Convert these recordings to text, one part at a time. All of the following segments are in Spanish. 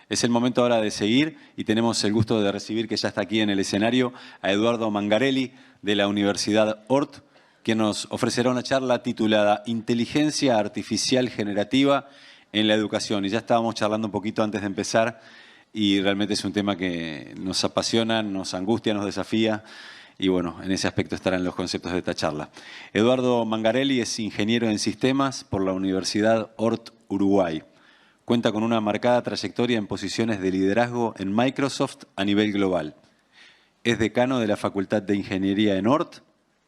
Es el momento ahora de seguir y tenemos el gusto de recibir, que ya está aquí en el escenario, a Eduardo Mangarelli de la Universidad Ort, quien nos ofrecerá una charla titulada Inteligencia Artificial Generativa en la Educación. Y ya estábamos charlando un poquito antes de empezar y realmente es un tema que nos apasiona, nos angustia, nos desafía. Y bueno, en ese aspecto estarán los conceptos de esta charla. Eduardo Mangarelli es ingeniero en sistemas por la Universidad Ort Uruguay. Cuenta con una marcada trayectoria en posiciones de liderazgo en Microsoft a nivel global. Es decano de la Facultad de Ingeniería en Ort,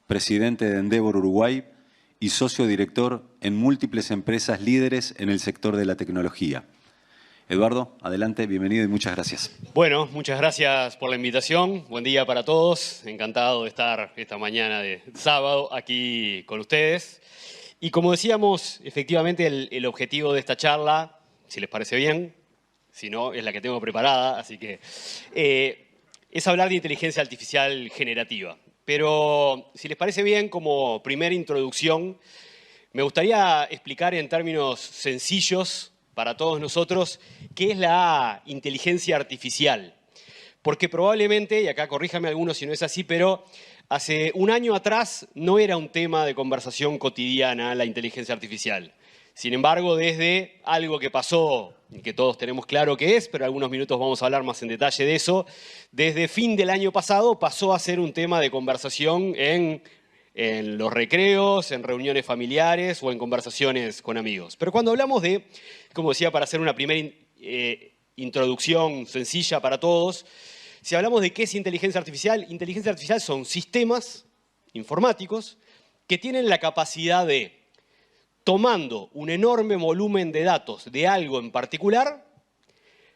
presidente de Endeavor Uruguay y socio director en múltiples empresas líderes en el sector de la tecnología. Eduardo, adelante, bienvenido y muchas gracias. Bueno, muchas gracias por la invitación. Buen día para todos. Encantado de estar esta mañana de sábado aquí con ustedes. Y como decíamos, efectivamente el objetivo de esta charla, si les parece bien, si no, es la que tengo preparada, así que es hablar de inteligencia artificial generativa. Pero si les parece bien, como primera introducción, me gustaría explicar en términos sencillos para todos nosotros qué es la inteligencia artificial. Porque probablemente, y acá corríjame algunos si no es así, pero hace un año atrás no era un tema de conversación cotidiana la inteligencia artificial. Sin embargo, desde algo que pasó, y que todos tenemos claro qué es, pero en algunos minutos vamos a hablar más en detalle de eso, desde fin del año pasado pasó a ser un tema de conversación en los recreos, en reuniones familiares o en conversaciones con amigos. Pero cuando hablamos de, como decía, para hacer una primera introducción sencilla para todos, si hablamos de qué es inteligencia artificial son sistemas informáticos que tienen la capacidad de, tomando un enorme volumen de datos de algo en particular,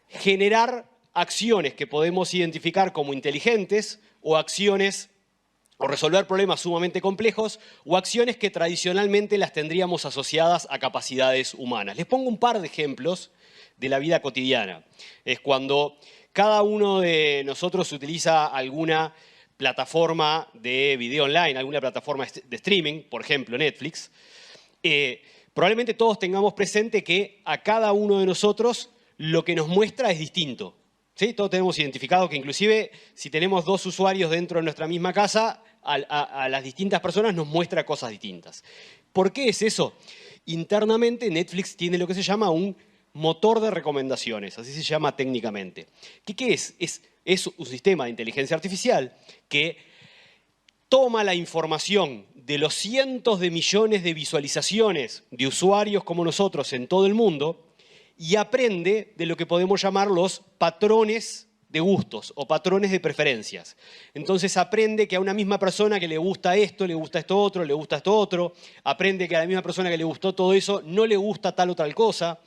generar acciones que podemos identificar como inteligentes o acciones o resolver problemas sumamente complejos o acciones que tradicionalmente las tendríamos asociadas a capacidades humanas. Les pongo un par de ejemplos de la vida cotidiana. Es cuando cada uno de nosotros utiliza alguna plataforma de video online, alguna plataforma de streaming, por ejemplo Netflix. Probablemente todos tengamos presente que a cada uno de nosotros lo que nos muestra es distinto. ¿Sí? Todos tenemos identificado que inclusive si tenemos dos usuarios dentro de nuestra misma casa, a las distintas personas nos muestra cosas distintas. ¿Por qué es eso? Internamente Netflix tiene lo que se llama un motor de recomendaciones, así se llama técnicamente. ¿Qué es? Es un sistema de inteligencia artificial que toma la información de los cientos de millones de visualizaciones de usuarios como nosotros en todo el mundo y aprende de lo que podemos llamar los patrones de gustos o patrones de preferencias. Entonces aprende que a una misma persona que le gusta esto otro, le gusta esto otro, aprende que a la misma persona que le gustó todo eso no le gusta tal o tal cosa,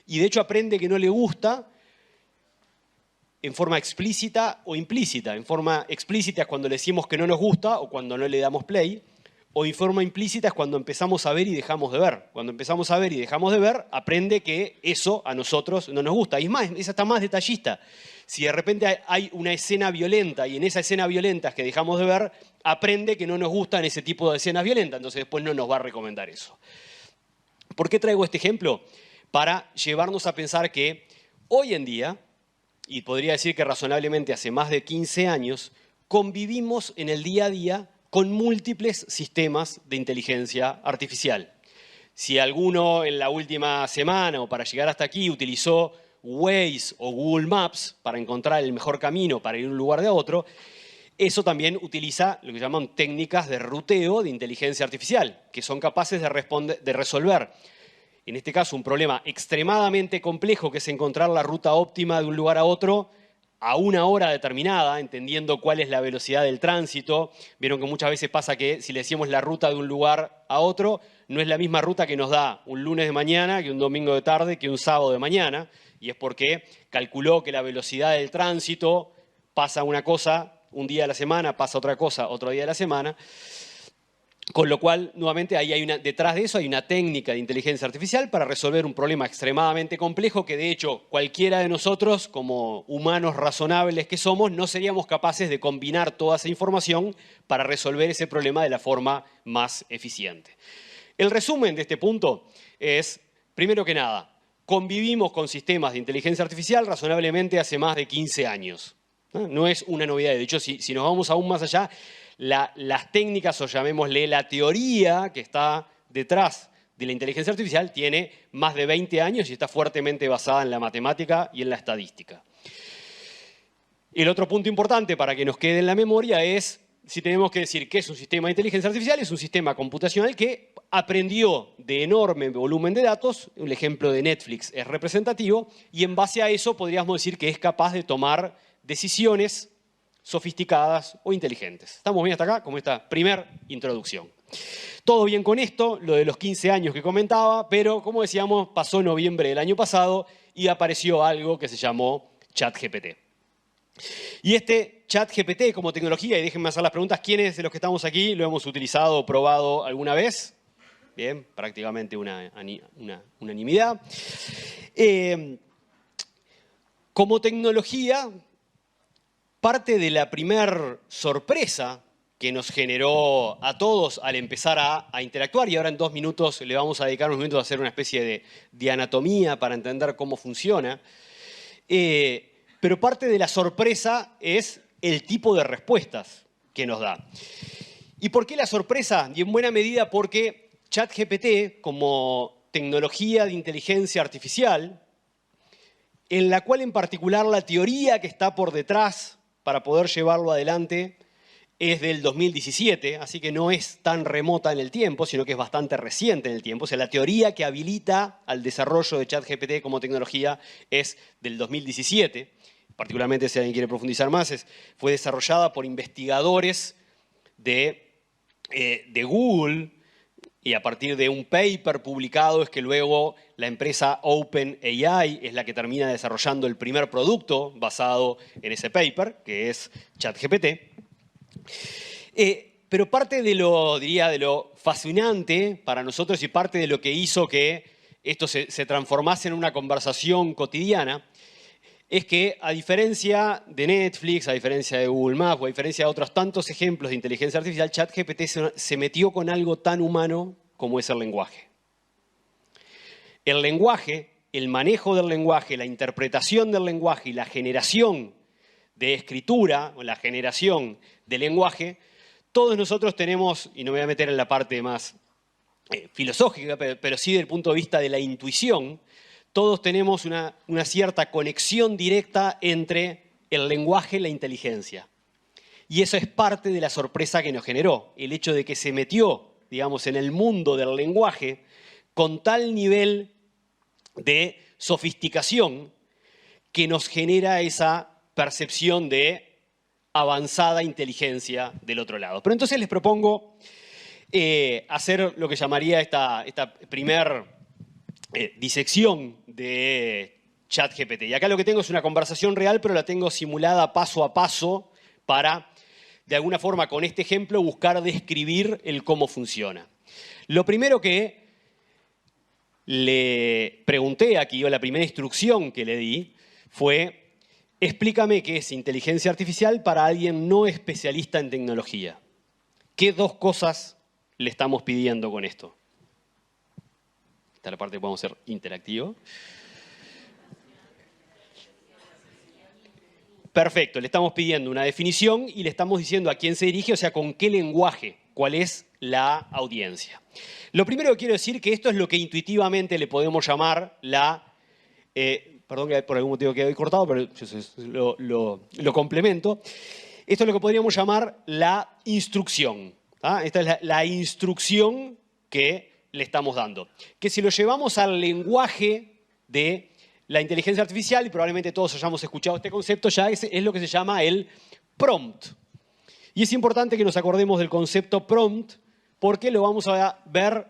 y de hecho aprende que no le gusta en forma explícita o implícita. En forma explícita es cuando le decimos que no nos gusta o cuando no le damos play, o en forma implícita es cuando empezamos a ver y dejamos de ver. Cuando empezamos a ver y dejamos de ver, aprende que eso a nosotros no nos gusta. Y es más, es hasta más detallista. Si de repente hay una escena violenta y en esa escena violenta que dejamos de ver, aprende que no nos gustan ese tipo de escenas violentas, entonces después no nos va a recomendar eso. ¿Por qué traigo este ejemplo? Para llevarnos a pensar que hoy en día, y podría decir que razonablemente hace más de 15 años, convivimos en el día a día con múltiples sistemas de inteligencia artificial. Si alguno en la última semana o para llegar hasta aquí utilizó Waze o Google Maps para encontrar el mejor camino para ir de un lugar a otro, eso también utiliza lo que llaman técnicas de ruteo de inteligencia artificial, que son capaces de resolver, en este caso, un problema extremadamente complejo, que es encontrar la ruta óptima de un lugar a otro a una hora determinada, entendiendo cuál es la velocidad del tránsito. Vieron que muchas veces pasa que si le decimos la ruta de un lugar a otro, no es la misma ruta que nos da un lunes de mañana, que un domingo de tarde, que un sábado de mañana. Y es porque calculó que la velocidad del tránsito pasa una cosa un día de la semana, pasa otra cosa otro día de la semana. Con lo cual, nuevamente, detrás de eso hay una técnica de inteligencia artificial para resolver un problema extremadamente complejo que, de hecho, cualquiera de nosotros, como humanos razonables que somos, no seríamos capaces de combinar toda esa información para resolver ese problema de la forma más eficiente. El resumen de este punto es, primero que nada, convivimos con sistemas de inteligencia artificial razonablemente hace más de 15 años. No es una novedad. De hecho, si nos vamos aún más allá, las técnicas, o llamémosle la teoría que está detrás de la inteligencia artificial, tiene más de 20 años y está fuertemente basada en la matemática y en la estadística. El otro punto importante para que nos quede en la memoria es, si tenemos que decir qué es un sistema de inteligencia artificial, es un sistema computacional que aprendió de enorme volumen de datos, el ejemplo de Netflix es representativo, y en base a eso podríamos decir que es capaz de tomar decisiones sofisticadas o inteligentes. ¿Estamos bien hasta acá? Como esta primera introducción. Todo bien con esto, lo de los 15 años que comentaba, pero como decíamos, pasó noviembre del año pasado y apareció algo que se llamó ChatGPT. Y este ChatGPT como tecnología, y déjenme hacer las preguntas, ¿quiénes de los que estamos aquí lo hemos utilizado o probado alguna vez? Bien, prácticamente una unanimidad. Como tecnología, parte de la primer sorpresa que nos generó a todos al empezar a interactuar, y ahora en 2 minutos le vamos a dedicar unos minutos a hacer una especie de anatomía para entender cómo funciona, pero parte de la sorpresa es el tipo de respuestas que nos da. ¿Y por qué la sorpresa? Y en buena medida porque ChatGPT, como tecnología de inteligencia artificial, en la cual en particular la teoría que está por detrás para poder llevarlo adelante es del 2017, así que no es tan remota en el tiempo, sino que es bastante reciente en el tiempo. O sea, la teoría que habilita al desarrollo de ChatGPT como tecnología es del 2017. Particularmente, si alguien quiere profundizar más, fue desarrollada por investigadores de Google, y a partir de un paper publicado es que luego la empresa OpenAI es la que termina desarrollando el primer producto basado en ese paper, que es ChatGPT. Pero parte de lo, diría, de lo fascinante para nosotros y parte de lo que hizo que esto se transformase en una conversación cotidiana es que, a diferencia de Netflix, a diferencia de Google Maps o a diferencia de otros tantos ejemplos de inteligencia artificial, ChatGPT se metió con algo tan humano como es el lenguaje. El lenguaje, el manejo del lenguaje, la interpretación del lenguaje y la generación de escritura o la generación de lenguaje, todos nosotros tenemos, y no me voy a meter en la parte más filosófica, pero sí desde el punto de vista de la intuición, todos tenemos una cierta conexión directa entre el lenguaje y la inteligencia. Y eso es parte de la sorpresa que nos generó, el hecho de que se metió, digamos, en el mundo del lenguaje con tal nivel de sofisticación que nos genera esa percepción de avanzada inteligencia del otro lado. Pero entonces les propongo hacer lo que llamaría esta primer disección de ChatGPT. Y acá lo que tengo es una conversación real, pero la tengo simulada paso a paso para, de alguna forma, con este ejemplo, buscar describir el cómo funciona. Lo primero que le pregunté aquí, o la primera instrucción que le di, fue: explícame qué es inteligencia artificial para alguien no especialista en tecnología. ¿Qué 2 cosas le estamos pidiendo con esto? Esta es la parte que podemos hacer interactivo. Perfecto, le estamos pidiendo una definición y le estamos diciendo a quién se dirige, o sea, con qué lenguaje, cuál es la audiencia. Lo primero que quiero decir que esto es lo que intuitivamente le podemos llamar la... perdón que por algún motivo quedó cortado, pero lo complemento. Esto es lo que podríamos llamar la instrucción. Esta es la instrucción que le estamos dando. Que si lo llevamos al lenguaje de la inteligencia artificial, y probablemente todos hayamos escuchado este concepto, ya es lo que se llama el prompt. Y es importante que nos acordemos del concepto prompt porque lo vamos a ver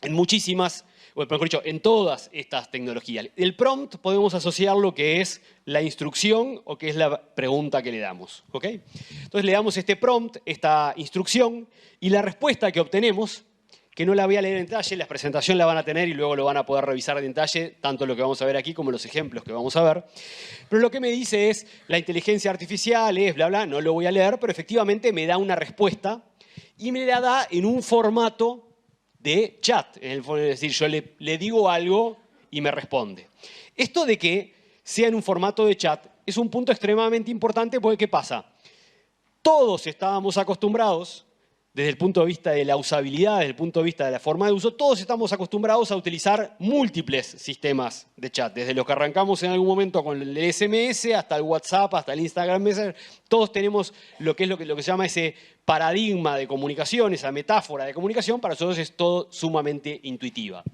en muchísimas, o mejor dicho, en todas estas tecnologías. El prompt podemos asociar lo que es la instrucción o que es la pregunta que le damos. ¿Ok? Entonces le damos este prompt, esta instrucción, y la respuesta que obtenemos, que no la voy a leer en detalle, la presentación la van a tener y luego lo van a poder revisar en detalle, tanto lo que vamos a ver aquí como los ejemplos que vamos a ver. Pero lo que me dice es, la inteligencia artificial es bla, bla, no lo voy a leer, pero efectivamente me da una respuesta y me la da en un formato de chat. Es decir, yo le digo algo y me responde. Esto de que sea en un formato de chat es un punto extremadamente importante porque ¿qué pasa? Todos estábamos acostumbrados, desde el punto de vista de la usabilidad, desde el punto de vista de la forma de uso, todos estamos acostumbrados a utilizar múltiples sistemas de chat. Desde los que arrancamos en algún momento con el SMS, hasta el WhatsApp, hasta el Instagram Messenger, todos tenemos lo que se llama ese paradigma de comunicación, esa metáfora de comunicación, para nosotros es todo sumamente intuitiva.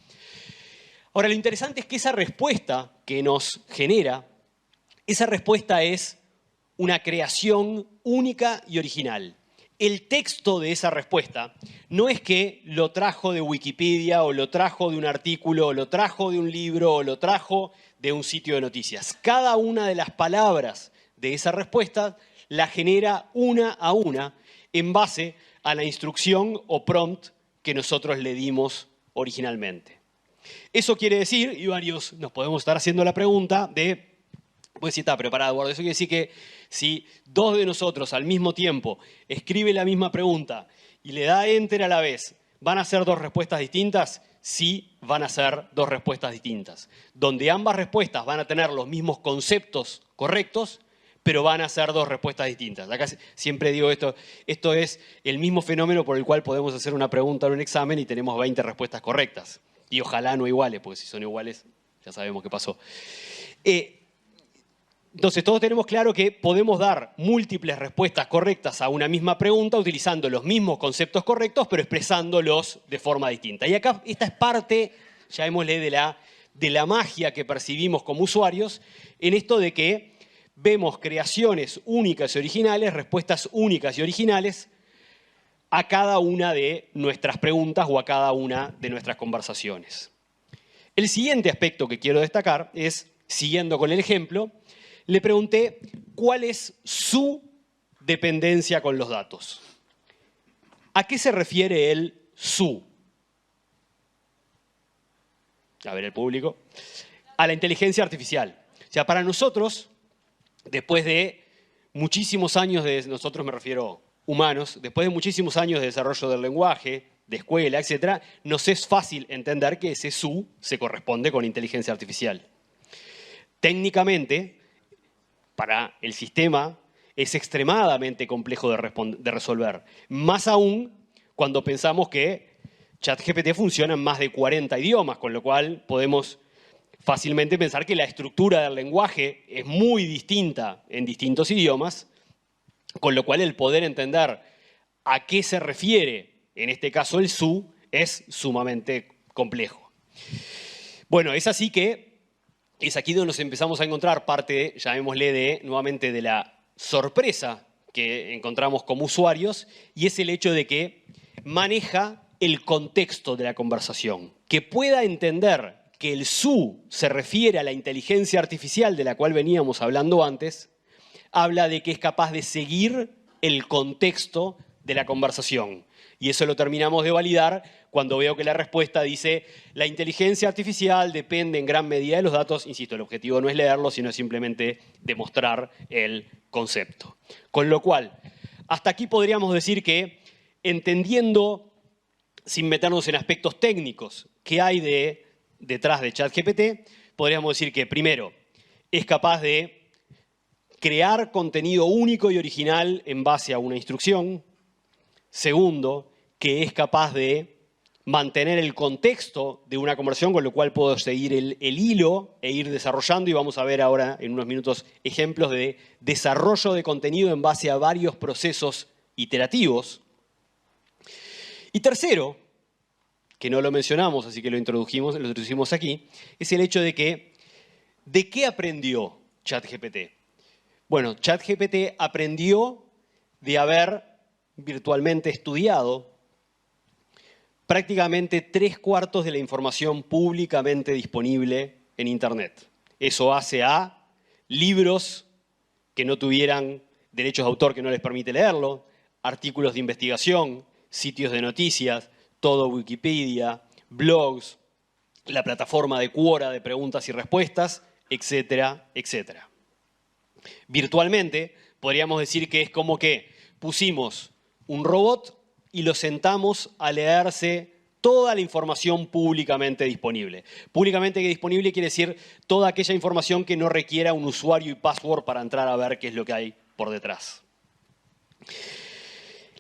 Ahora, lo interesante es que esa respuesta que nos genera, esa respuesta es una creación única y original. El texto de esa respuesta no es que lo trajo de Wikipedia o lo trajo de un artículo o lo trajo de un libro o lo trajo de un sitio de noticias. Cada una de las palabras de esa respuesta la genera una a una en base a la instrucción o prompt que nosotros le dimos originalmente. Eso quiere decir, y varios nos podemos estar haciendo la pregunta de, pues si está preparado, Eduardo, eso quiere decir que si dos de nosotros al mismo tiempo escribe la misma pregunta y le da enter a la vez, ¿van a ser dos respuestas distintas? Sí, van a ser dos respuestas distintas. Donde ambas respuestas van a tener los mismos conceptos correctos, pero van a ser dos respuestas distintas. Acá siempre digo esto es el mismo fenómeno por el cual podemos hacer una pregunta en un examen y tenemos 20 respuestas correctas. Y ojalá no iguales, porque si son iguales ya sabemos qué pasó. Entonces, todos tenemos claro que podemos dar múltiples respuestas correctas a una misma pregunta utilizando los mismos conceptos correctos, pero expresándolos de forma distinta. Y acá esta es parte, llamémosle, de la magia que percibimos como usuarios, en esto de que vemos creaciones únicas y originales, respuestas únicas y originales a cada una de nuestras preguntas o a cada una de nuestras conversaciones. El siguiente aspecto que quiero destacar es, siguiendo con el ejemplo, le pregunté cuál es su dependencia con los datos. ¿A qué se refiere el su? A ver el público. A la inteligencia artificial. O sea, para nosotros, después de muchísimos años nosotros me refiero humanos, después de muchísimos años de desarrollo del lenguaje, de escuela, etc., nos es fácil entender que ese su se corresponde con inteligencia artificial. Técnicamente, para el sistema es extremadamente complejo de resolver. Más aún cuando pensamos que ChatGPT funciona en más de 40 idiomas, con lo cual podemos fácilmente pensar que la estructura del lenguaje es muy distinta en distintos idiomas, con lo cual el poder entender a qué se refiere, en este caso el su, es sumamente complejo. Bueno, es así que es aquí donde nos empezamos a encontrar parte, llamémosle nuevamente, de la sorpresa que encontramos como usuarios, y es el hecho de que maneja el contexto de la conversación, que pueda entender que el su se refiere a la inteligencia artificial de la cual veníamos hablando antes, habla de que es capaz de seguir el contexto de la conversación. Y eso lo terminamos de validar cuando veo que la respuesta dice la inteligencia artificial depende en gran medida de los datos. Insisto, el objetivo no es leerlo, sino simplemente demostrar el concepto. Con lo cual, hasta aquí podríamos decir que entendiendo, sin meternos en aspectos técnicos, qué hay detrás de ChatGPT, podríamos decir que primero, es capaz de crear contenido único y original en base a una instrucción. Segundo, que es capaz de mantener el contexto de una conversación, con lo cual puedo seguir el hilo e ir desarrollando, y vamos a ver ahora en unos minutos ejemplos de desarrollo de contenido en base a varios procesos iterativos. Y tercero, que no lo mencionamos, así que lo introducimos aquí, es el hecho de que, ¿de qué aprendió ChatGPT? Bueno, ChatGPT aprendió de haber virtualmente estudiado prácticamente 3/4 de la información públicamente disponible en Internet. Eso hace a libros que no tuvieran derechos de autor que no les permite leerlo, artículos de investigación, sitios de noticias, todo Wikipedia, blogs, la plataforma de Quora de preguntas y respuestas, etcétera, etcétera. Virtualmente, podríamos decir que es como que pusimos un robot y lo sentamos a leerse toda la información públicamente disponible. Públicamente disponible quiere decir toda aquella información que no requiera un usuario y password para entrar a ver qué es lo que hay por detrás.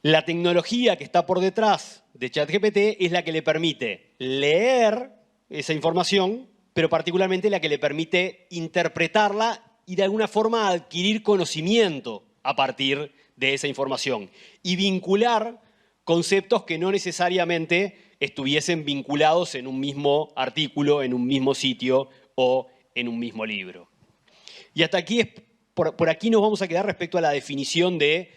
La tecnología que está por detrás de ChatGPT es la que le permite leer esa información, pero particularmente la que le permite interpretarla y de alguna forma adquirir conocimiento a partir de esa información y vincular conceptos que no necesariamente estuviesen vinculados en un mismo artículo, en un mismo sitio o en un mismo libro. Y hasta aquí, por aquí nos vamos a quedar respecto a la definición de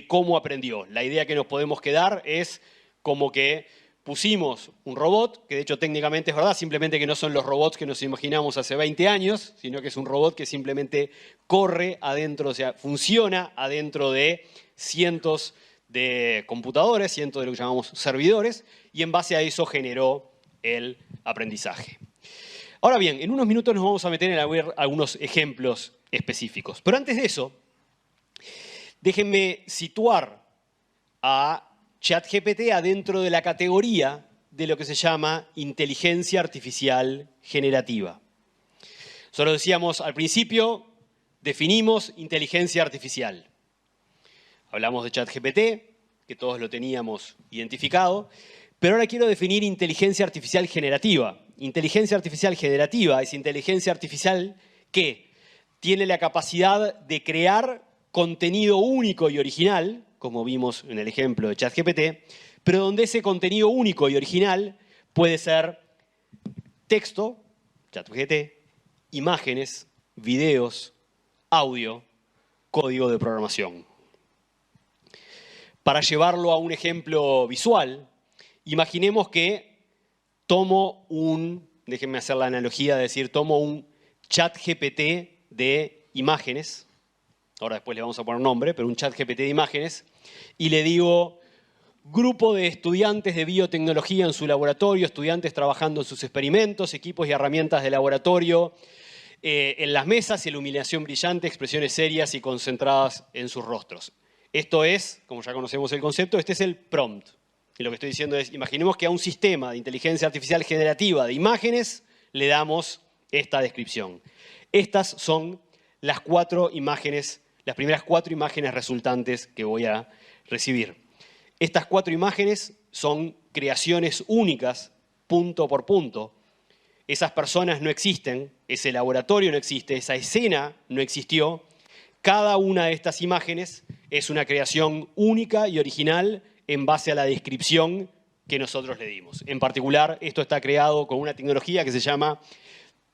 cómo aprendió. La idea que nos podemos quedar es como que pusimos un robot, que de hecho técnicamente es verdad, simplemente que no son los robots que nos imaginamos hace 20 años, sino que es un robot que simplemente corre adentro, o sea, funciona adentro de cientos de computadores, cientos de lo que llamamos servidores, y en base a eso generó el aprendizaje. Ahora bien, en unos minutos nos vamos a meter en ver algunos ejemplos específicos. Pero antes de eso, déjenme situar a ChatGPT adentro de la categoría de lo que se llama inteligencia artificial generativa. Solo decíamos al principio, definimos inteligencia artificial. Hablamos de ChatGPT, que todos lo teníamos identificado, pero ahora quiero definir inteligencia artificial generativa. Inteligencia artificial generativa es inteligencia artificial que tiene la capacidad de crear contenido único y original, como vimos en el ejemplo de ChatGPT, pero donde ese contenido único y original puede ser texto, ChatGPT, imágenes, videos, audio, código de programación. Para llevarlo a un ejemplo visual, imaginemos que déjenme hacer la analogía de decir, tomo un ChatGPT de imágenes, ahora después le vamos a poner nombre, pero un ChatGPT de imágenes, y le digo, grupo de estudiantes de biotecnología en su laboratorio, estudiantes trabajando en sus experimentos, equipos y herramientas de laboratorio, en las mesas, iluminación brillante, expresiones serias y concentradas en sus rostros. Esto es, como ya conocemos el concepto, este es el prompt. Y lo que estoy diciendo es, imaginemos que a un sistema de inteligencia artificial generativa de imágenes le damos esta descripción. Estas son las primeras 4 imágenes resultantes que voy a recibir. Estas 4 imágenes son creaciones únicas, punto por punto. Esas personas no existen, ese laboratorio no existe, esa escena no existió. Cada una de estas imágenes es una creación única y original en base a la descripción que nosotros le dimos. En particular, esto está creado con una tecnología que se llama,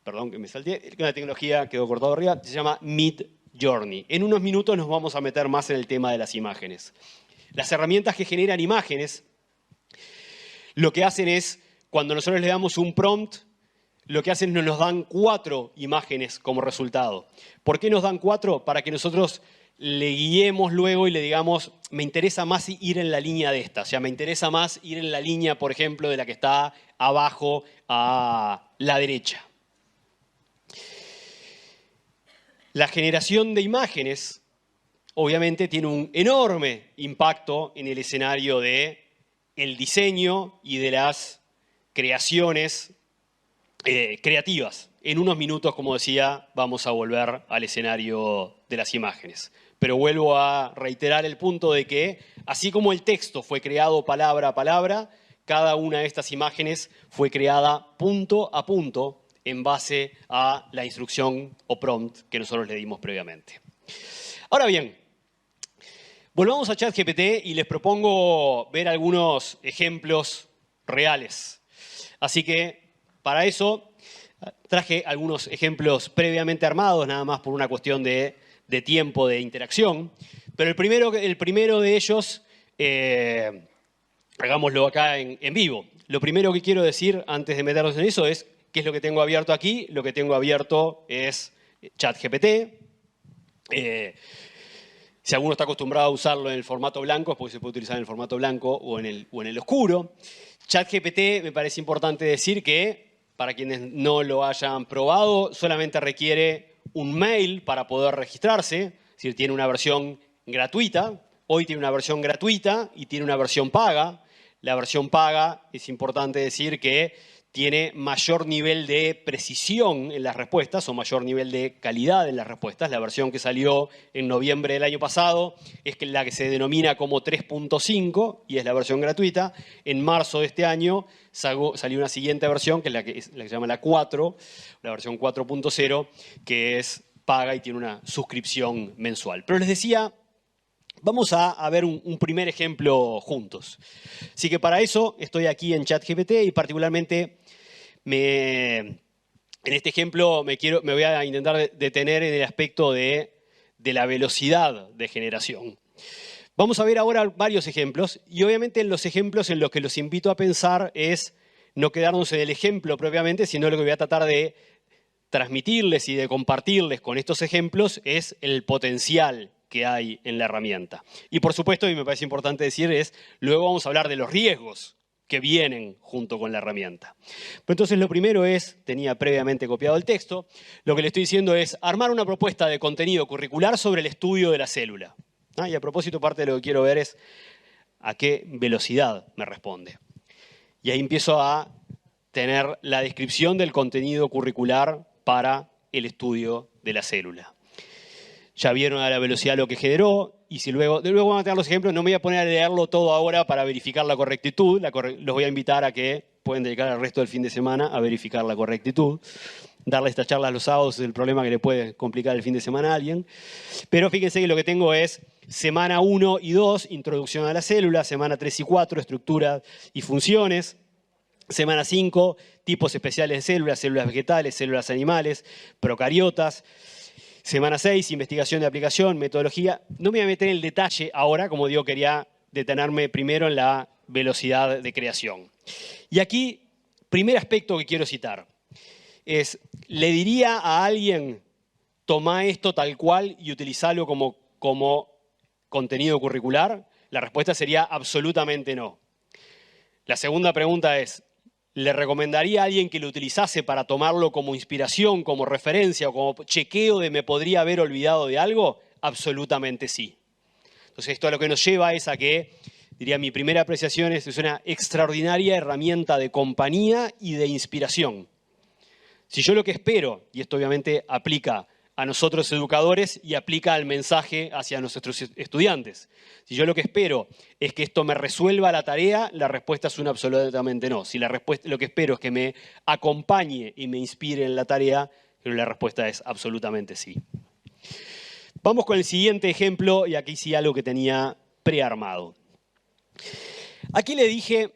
perdón que me salté, una tecnología quedó cortado arriba, se llama Midjourney. En unos minutos nos vamos a meter más en el tema de las imágenes. Las herramientas que generan imágenes, lo que hacen es, cuando nosotros le damos un prompt, lo que hacen es nos dan 4 imágenes como resultado. ¿Por qué nos dan 4? Para que nosotros le guiemos luego y le digamos, me interesa más ir en la línea de esta. O sea, me interesa más ir en la línea, por ejemplo, de la que está abajo a la derecha. La generación de imágenes, obviamente, tiene un enorme impacto en el escenario del diseño y de las creaciones creativas. En unos minutos, como decía, vamos a volver al escenario de las imágenes. Pero vuelvo a reiterar el punto de que, así como el texto fue creado palabra a palabra, cada una de estas imágenes fue creada punto a punto en base a la instrucción o prompt que nosotros le dimos previamente. Ahora bien, volvamos a ChatGPT y les propongo ver algunos ejemplos reales. Así que, para eso, traje algunos ejemplos previamente armados, nada más por una cuestión de tiempo de interacción. Pero el primero de ellos, hagámoslo acá en vivo. Lo primero que quiero decir antes de meternos en eso es qué es lo que tengo abierto aquí. Lo que tengo abierto es ChatGPT. Si alguno está acostumbrado a usarlo en el formato blanco, es porque se puede utilizar en el formato blanco o en el oscuro. ChatGPT, me parece importante decir que, para quienes no lo hayan probado, solamente requiere un mail para poder registrarse. Es decir, tiene una versión gratuita. Hoy tiene una versión gratuita y tiene una versión paga. La versión paga, es importante decir que tiene mayor nivel de precisión en las respuestas o mayor nivel de calidad en las respuestas. La versión que salió en noviembre del año pasado es la que se denomina como 3.5 y es la versión gratuita. En marzo de este año salió una siguiente versión, que es la que se llama la 4, la versión 4.0, que es paga y tiene una suscripción mensual. Pero les decía, vamos a ver un primer ejemplo juntos. Así que para eso estoy aquí en ChatGPT y particularmente en este ejemplo me voy a intentar detener en el aspecto de la velocidad de generación. Vamos a ver ahora varios ejemplos y obviamente en los ejemplos en los que los invito a pensar es no quedarnos en el ejemplo propiamente, sino lo que voy a tratar de transmitirles y de compartirles con estos ejemplos es el potencial que hay en la herramienta. Y por supuesto, y me parece importante decir, luego vamos a hablar de los riesgos que vienen junto con la herramienta. Pero entonces lo primero tenía previamente copiado el texto, lo que le estoy diciendo es armar una propuesta de contenido curricular sobre el estudio de la célula. Y a propósito, parte de lo que quiero ver es a qué velocidad me responde. Y ahí empiezo a tener la descripción del contenido curricular para el estudio de la célula. Ya vieron a la velocidad lo que generó, y si luego vamos a tener los ejemplos, no me voy a poner a leerlo todo ahora para verificar la correctitud. Los voy a invitar a que pueden dedicar el resto del fin de semana a verificar la correctitud. Darle estas charlas los sábados es el problema que le puede complicar el fin de semana a alguien. Pero fíjense que lo que tengo es semana 1 y 2, introducción a la célula, semana 3 y 4, estructura y funciones, semana 5, tipos especiales de células, células vegetales, células animales, procariotas. Semana 6, investigación de aplicación, metodología. No me voy a meter en el detalle ahora, como digo, quería detenerme primero en la velocidad de creación. Y aquí, primer aspecto que quiero citar, ¿le diría a alguien, toma esto tal cual y utilizalo como contenido curricular? La respuesta sería absolutamente no. La segunda pregunta es, ¿le recomendaría a alguien que lo utilizase para tomarlo como inspiración, como referencia o como chequeo de me podría haber olvidado de algo? Absolutamente sí. Entonces esto a lo que nos lleva es a que, diría, mi primera apreciación es una extraordinaria herramienta de compañía y de inspiración. Si yo lo que espero, y esto obviamente aplica a nosotros educadores y aplica al mensaje hacia nuestros estudiantes. Si yo lo que espero es que esto me resuelva la tarea, la respuesta es un absolutamente no. Si lo que espero es que me acompañe y me inspire en la tarea, la respuesta es absolutamente sí. Vamos con el siguiente ejemplo, y aquí sí algo que tenía prearmado. Aquí le dije,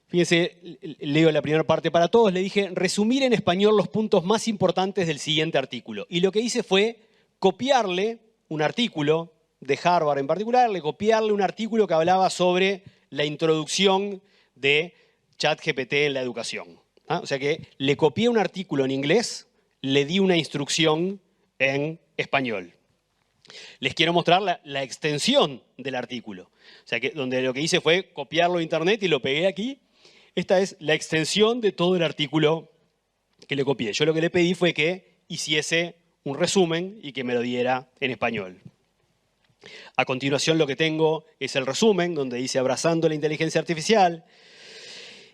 fíjense, leo la primera parte para todos, le dije resumir en español los puntos más importantes del siguiente artículo. Y lo que hice fue copiarle un artículo de Harvard en particular, copiarle un artículo que hablaba sobre la introducción de ChatGPT en la educación. O sea que le copié un artículo en inglés, le di una instrucción en español. Les quiero mostrar la extensión del artículo. O sea que donde lo que hice fue copiarlo de internet y lo pegué aquí. Esta es la extensión de todo el artículo que le copié. Yo lo que le pedí fue que hiciese un resumen y que me lo diera en español. A continuación lo que tengo es el resumen, donde dice abrazando la inteligencia artificial.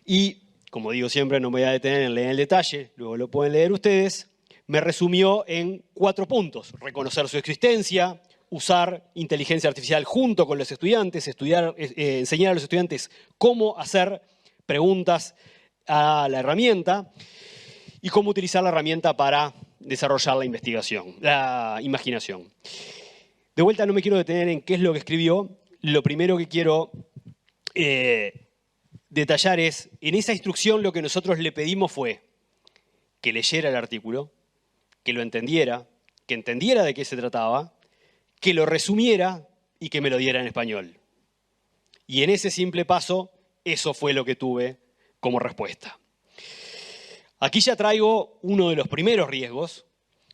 Y, como digo siempre, no me voy a detener en leer el detalle, luego lo pueden leer ustedes. Me resumió en 4 puntos. Reconocer su existencia, usar inteligencia artificial junto con los estudiantes, enseñar a los estudiantes cómo hacer preguntas a la herramienta y cómo utilizar la herramienta para desarrollar la imaginación. De vuelta no me quiero detener en qué es lo que escribió. Lo primero que quiero detallar es, en esa instrucción lo que nosotros le pedimos fue que leyera el artículo, que lo entendiera, que entendiera de qué se trataba, que lo resumiera y que me lo diera en español. Y en ese simple paso, eso fue lo que tuve como respuesta. Aquí ya traigo uno de los primeros riesgos,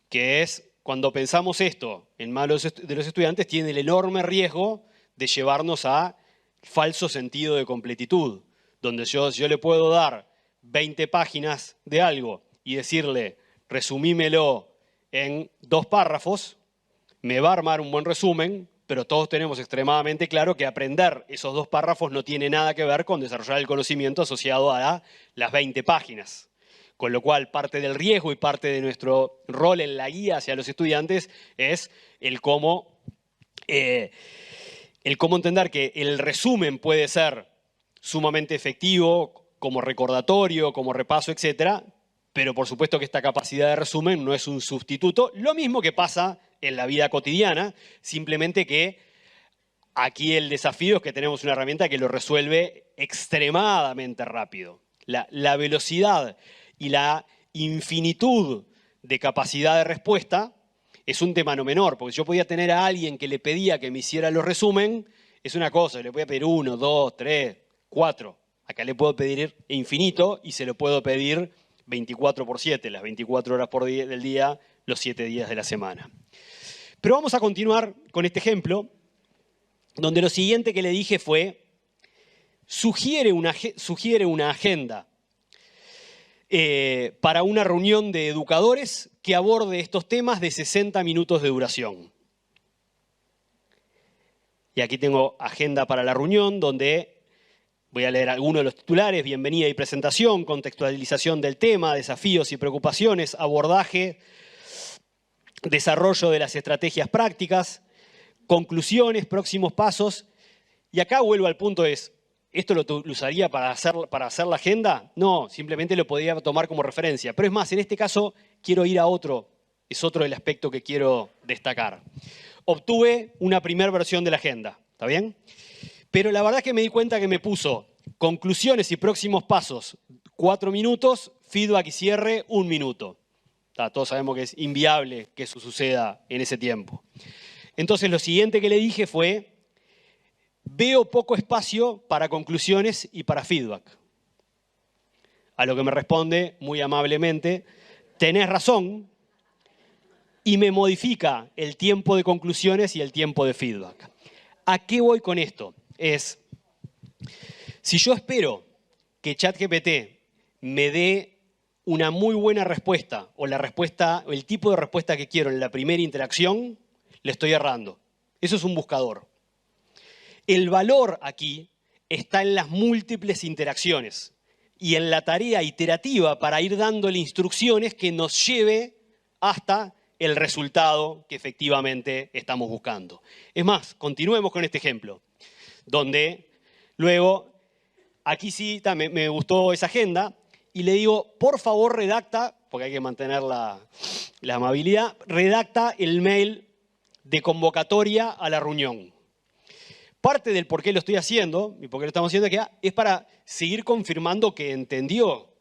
que es cuando pensamos esto en manos de los estudiantes, tiene el enorme riesgo de llevarnos a falso sentido de completitud, donde yo le puedo dar 20 páginas de algo y decirle, resumímelo en 2 párrafos, me va a armar un buen resumen, pero todos tenemos extremadamente claro que aprender esos 2 párrafos no tiene nada que ver con desarrollar el conocimiento asociado a las 20 páginas. Con lo cual, parte del riesgo y parte de nuestro rol en la guía hacia los estudiantes es el cómo entender que el resumen puede ser sumamente efectivo, como recordatorio, como repaso, etcétera, pero por supuesto que esta capacidad de resumen no es un sustituto. Lo mismo que pasa en la vida cotidiana, simplemente que aquí el desafío es que tenemos una herramienta que lo resuelve extremadamente rápido. La velocidad y la infinitud de capacidad de respuesta es un tema no menor, porque si yo podía tener a alguien que le pedía que me hiciera los resumen, es una cosa, le voy a pedir 1, 2, 3, 4. Acá le puedo pedir infinito y se lo puedo pedir 24/7, las 24 horas del día, los 7 días de la semana. Pero vamos a continuar con este ejemplo, donde lo siguiente que le dije fue, sugiere una agenda para una reunión de educadores que aborde estos temas de 60 minutos de duración. Y aquí tengo agenda para la reunión, donde voy a leer algunos de los titulares: bienvenida y presentación, contextualización del tema, desafíos y preocupaciones, abordaje, desarrollo de las estrategias prácticas, conclusiones, próximos pasos. Y acá vuelvo al punto, ¿esto lo usaría para hacer la agenda? No, simplemente lo podría tomar como referencia. Pero es más, en este caso quiero ir a otro, es otro del aspecto que quiero destacar. Obtuve una primera versión de la agenda, ¿está bien? Pero la verdad es que me di cuenta que me puso conclusiones y próximos pasos 4 minutos, feedback y cierre 1 minuto. Todos sabemos que es inviable que eso suceda en ese tiempo. Entonces lo siguiente que le dije fue, veo poco espacio para conclusiones y para feedback. A lo que me responde muy amablemente, tenés razón, y me modifica el tiempo de conclusiones y el tiempo de feedback. ¿A qué voy con esto? Si yo espero que ChatGPT me dé una muy buena respuesta o el tipo de respuesta que quiero en la primera interacción, le estoy errando. Eso es un buscador. El valor aquí está en las múltiples interacciones y en la tarea iterativa para ir dándole instrucciones que nos lleve hasta el resultado que efectivamente estamos buscando. Es más, continuemos con este ejemplo, donde luego, aquí sí me gustó esa agenda, y le digo, por favor redacta, porque hay que mantener la amabilidad, redacta el mail de convocatoria a la reunión. Parte del por qué lo estoy haciendo, y por qué lo estamos haciendo aquí, es para seguir confirmando que entendió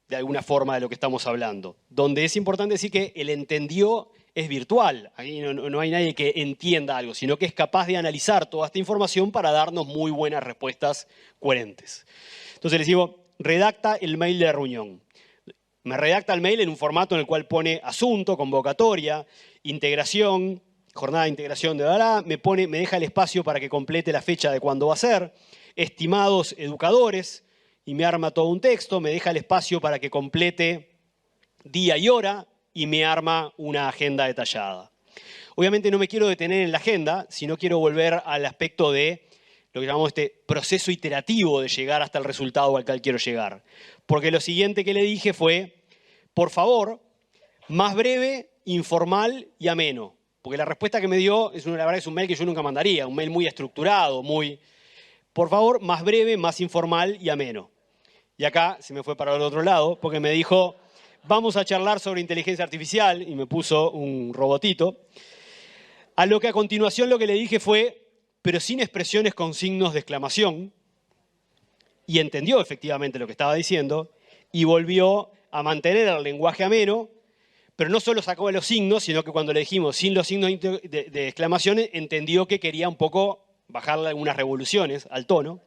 de alguna forma de lo que estamos hablando. Donde es importante decir que el entendió es virtual. Ahí no hay nadie que entienda algo, sino que es capaz de analizar toda esta información para darnos muy buenas respuestas coherentes. Entonces les digo, redacta el mail de la reunión. Me redacta el mail en un formato en el cual pone asunto, convocatoria, integración, jornada de integración de me deja el espacio para que complete la fecha de cuándo va a ser, estimados educadores, y me arma todo un texto, me deja el espacio para que complete día y hora y me arma una agenda detallada. Obviamente no me quiero detener en la agenda, sino quiero volver al aspecto de lo que llamamos este proceso iterativo de llegar hasta el resultado al cual quiero llegar. Porque lo siguiente que le dije fue, por favor, más breve, informal y ameno. Porque la respuesta que me dio, la verdad es un mail que yo nunca mandaría, un mail muy estructurado, por favor, más breve, más informal y ameno. Y acá se me fue para el otro lado, porque me dijo, vamos a charlar sobre inteligencia artificial, y me puso un robotito. A lo que a continuación lo que le dije fue, pero sin expresiones con signos de exclamación, y entendió efectivamente lo que estaba diciendo, y volvió a mantener el lenguaje ameno, pero no solo sacó los signos, sino que cuando le dijimos sin los signos de exclamación, entendió que quería un poco bajarle algunas revoluciones al tono.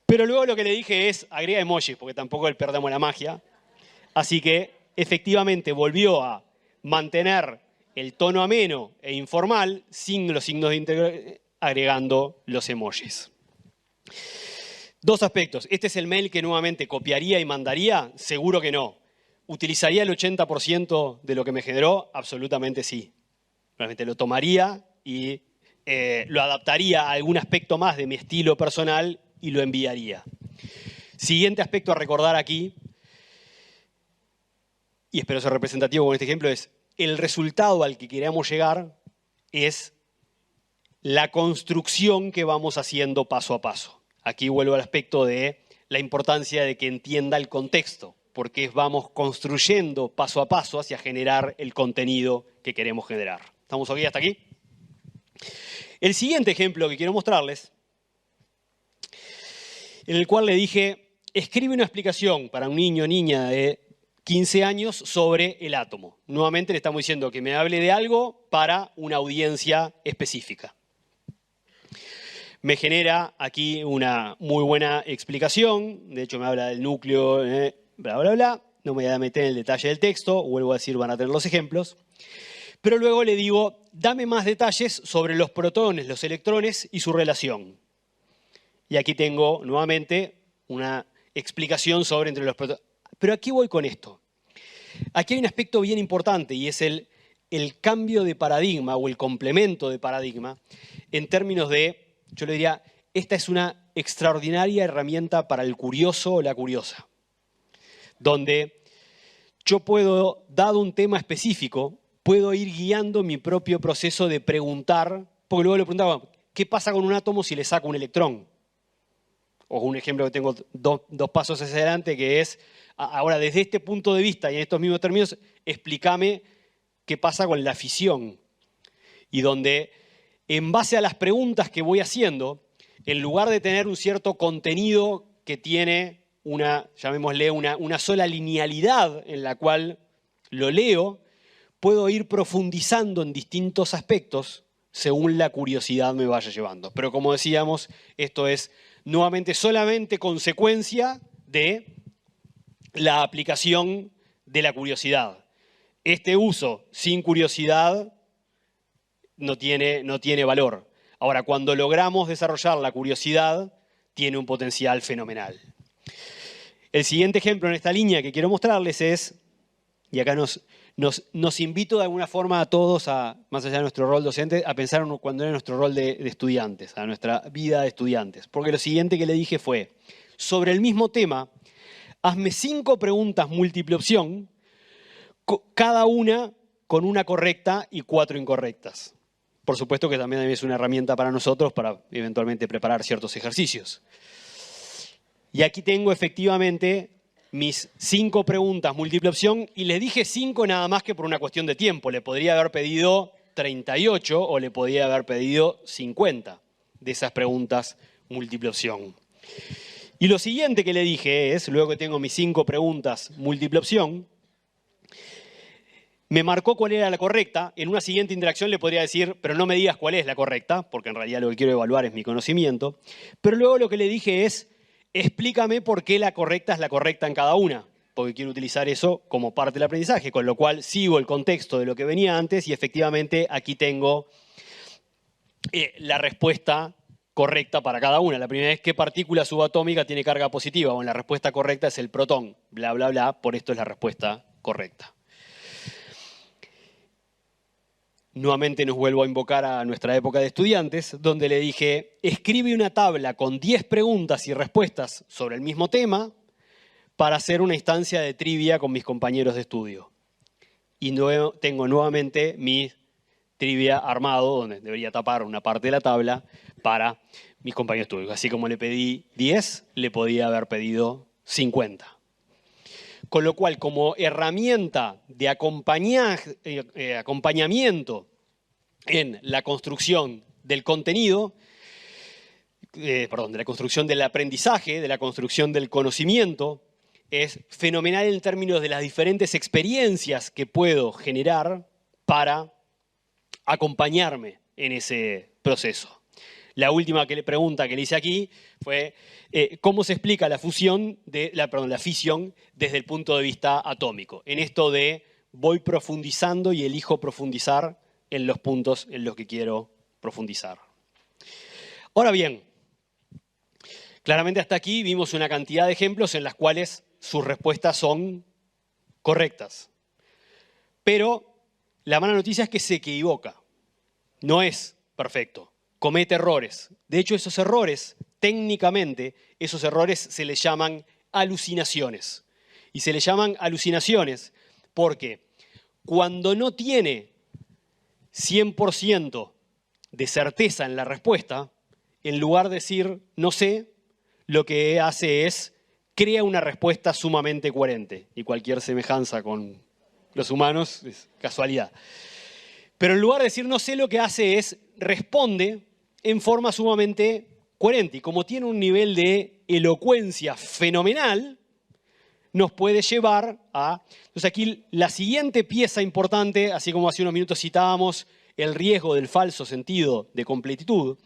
Pero luego lo que le dije es, agrega emojis, porque tampoco perdemos la magia. Así que efectivamente volvió a mantener el tono ameno e informal, sin los signos de agregando los emojis. 2 aspectos. ¿Este es el mail que nuevamente copiaría y mandaría? Seguro que no. ¿Utilizaría el 80% de lo que me generó? Absolutamente sí. Realmente lo tomaría y lo adaptaría a algún aspecto más de mi estilo personal y lo enviaría. Siguiente aspecto a recordar aquí, y espero ser representativo con este ejemplo, es el resultado al que queremos llegar es la construcción que vamos haciendo paso a paso. Aquí vuelvo al aspecto de la importancia de que entienda el contexto, porque vamos construyendo paso a paso hacia generar el contenido que queremos generar. ¿Estamos aquí hasta aquí? El siguiente ejemplo que quiero mostrarles, en el cual le dije, escribe una explicación para un niño o niña de 15 años sobre el átomo. Nuevamente le estamos diciendo que me hable de algo para una audiencia específica. Me genera aquí una muy buena explicación, de hecho me habla del núcleo, bla, bla, bla. No me voy a meter en el detalle del texto, vuelvo a decir, van a tener los ejemplos. Pero luego le digo, dame más detalles sobre los protones, los electrones y su relación. Y aquí tengo nuevamente una explicación sobre entre los protones. Pero aquí voy con esto. Aquí hay un aspecto bien importante y es el cambio de paradigma o el complemento de paradigma en términos de, yo le diría, esta es una extraordinaria herramienta para el curioso o la curiosa, donde yo puedo, dado un tema específico, puedo ir guiando mi propio proceso de preguntar, porque luego le preguntaba, ¿qué pasa con un átomo si le saco un electrón? O un ejemplo que tengo dos pasos hacia adelante, que es, ahora desde este punto de vista y en estos mismos términos, explícame qué pasa con la fisión. Y donde, en base a las preguntas que voy haciendo, en lugar de tener un cierto contenido que tiene llamémosle una sola linealidad en la cual lo leo, puedo ir profundizando en distintos aspectos según la curiosidad me vaya llevando. Pero como decíamos, esto es nuevamente solamente consecuencia de la aplicación de la curiosidad. Este uso sin curiosidad no tiene valor. Ahora, cuando logramos desarrollar la curiosidad, tiene un potencial fenomenal. El siguiente ejemplo en esta línea que quiero mostrarles es, y acá nos invito de alguna forma a todos, más allá de nuestro rol docente, a pensar cuando era nuestro rol de estudiantes, a nuestra vida de estudiantes. Porque lo siguiente que le dije fue, sobre el mismo tema, hazme 5 preguntas múltiple opción, cada una con una correcta y 4 incorrectas. Por supuesto que también es una herramienta para nosotros para eventualmente preparar ciertos ejercicios. Y aquí tengo efectivamente mis 5 preguntas múltiple opción y les dije 5 nada más que por una cuestión de tiempo. Le podría haber pedido 38 o le podría haber pedido 50 de esas preguntas múltiple opción. Y lo siguiente que le dije es, luego que tengo mis 5 preguntas múltiple opción, me marcó cuál era la correcta. En una siguiente interacción le podría decir, pero no me digas cuál es la correcta, porque en realidad lo que quiero evaluar es mi conocimiento. Pero luego lo que le dije es, explícame por qué la correcta es la correcta en cada una, porque quiero utilizar eso como parte del aprendizaje, con lo cual sigo el contexto de lo que venía antes y efectivamente aquí tengo la respuesta correcta para cada una. La primera es qué partícula subatómica tiene carga positiva. Bueno, la respuesta correcta es el protón, bla, bla, bla, por esto es la respuesta correcta. Nuevamente nos vuelvo a invocar a nuestra época de estudiantes, donde le dije, escribe una tabla con 10 preguntas y respuestas sobre el mismo tema para hacer una instancia de trivia con mis compañeros de estudio. Y tengo nuevamente mi trivia armado, donde debería tapar una parte de la tabla para mis compañeros de estudio. Así como le pedí 10, le podía haber pedido 50. Con lo cual, como herramienta de acompañamiento en la construcción del contenido, de la construcción del aprendizaje, de la construcción del conocimiento, es fenomenal en términos de las diferentes experiencias que puedo generar para acompañarme en ese proceso. La última pregunta que le hice aquí fue ¿cómo se explica la fisión desde el punto de vista atómico? En esto de voy profundizando y elijo profundizar en los puntos en los que quiero profundizar. Ahora bien, claramente hasta aquí vimos una cantidad de ejemplos en las cuales sus respuestas son correctas. Pero la mala noticia es que se equivoca. no es perfecto, comete errores. De hecho, esos errores, técnicamente, esos errores se les llaman alucinaciones. Y se les llaman alucinaciones porque cuando no tiene 100% de certeza en la respuesta, en lugar de decir no sé, lo que hace es crea una respuesta sumamente coherente. Y cualquier semejanza con los humanos es casualidad. Pero en lugar de decir no sé, lo que hace es responde en forma sumamente coherente. Y como tiene un nivel de elocuencia fenomenal, nos puede llevar a... Entonces aquí la siguiente pieza importante, así como hace unos minutos citábamos el riesgo del falso sentido de completitud,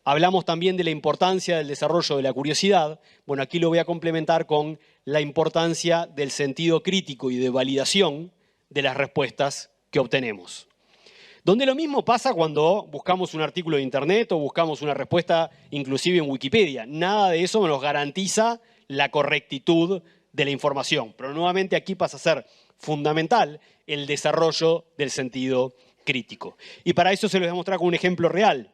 hablamos también de la importancia del desarrollo de la curiosidad. Bueno, aquí lo voy a complementar con la importancia del sentido crítico y de validación de las respuestas que obtenemos. Donde lo mismo pasa cuando buscamos un artículo de internet o buscamos una respuesta inclusive en Wikipedia. Nada de eso nos garantiza la correctitud de la información. Pero nuevamente aquí pasa a ser fundamental el desarrollo del sentido crítico. Y para eso se lo voy a mostrar con un ejemplo real.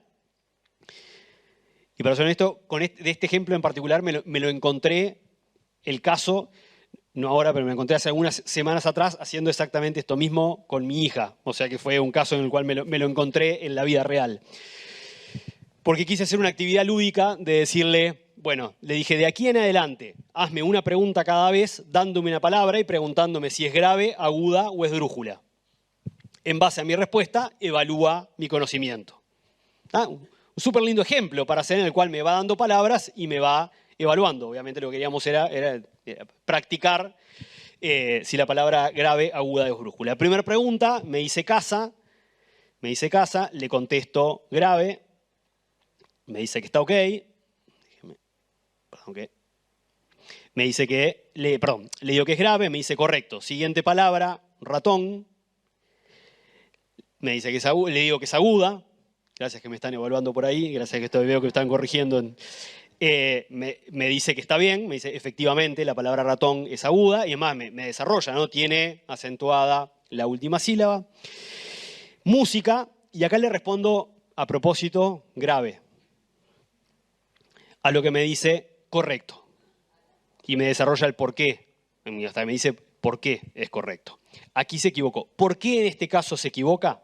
Y para ser honesto, de este ejemplo en particular me lo encontré, el caso, no ahora, pero me encontré hace algunas semanas atrás haciendo exactamente esto mismo con mi hija. O sea que fue un caso en el cual me lo encontré en la vida real. Porque quise hacer una actividad lúdica de decirle, bueno, le dije, de aquí en adelante, hazme una pregunta cada vez, dándome una palabra y preguntándome si es grave, aguda o esdrújula. En base a mi respuesta, evalúa mi conocimiento. Un súper lindo ejemplo para hacer en el cual me va dando palabras y me va evaluando. Obviamente lo que queríamos era practicar si la palabra grave, aguda o esdrújula. La primera pregunta, me dice casa, le contesto grave, me dice que está ok, me dice que, le digo que es grave, me dice correcto. Siguiente palabra, ratón, me dice que es aguda, le digo que es aguda. Gracias que me están evaluando por ahí, gracias que veo que me están corrigiendo. Me dice que está bien, me dice efectivamente la palabra ratón es aguda y además me desarrolla, ¿no? Tiene acentuada la última sílaba. Música, y acá le respondo a propósito grave. A lo que me dice correcto. Y me desarrolla el por qué. Hasta me dice por qué es correcto. Aquí se equivocó. ¿Por qué en este caso se equivoca?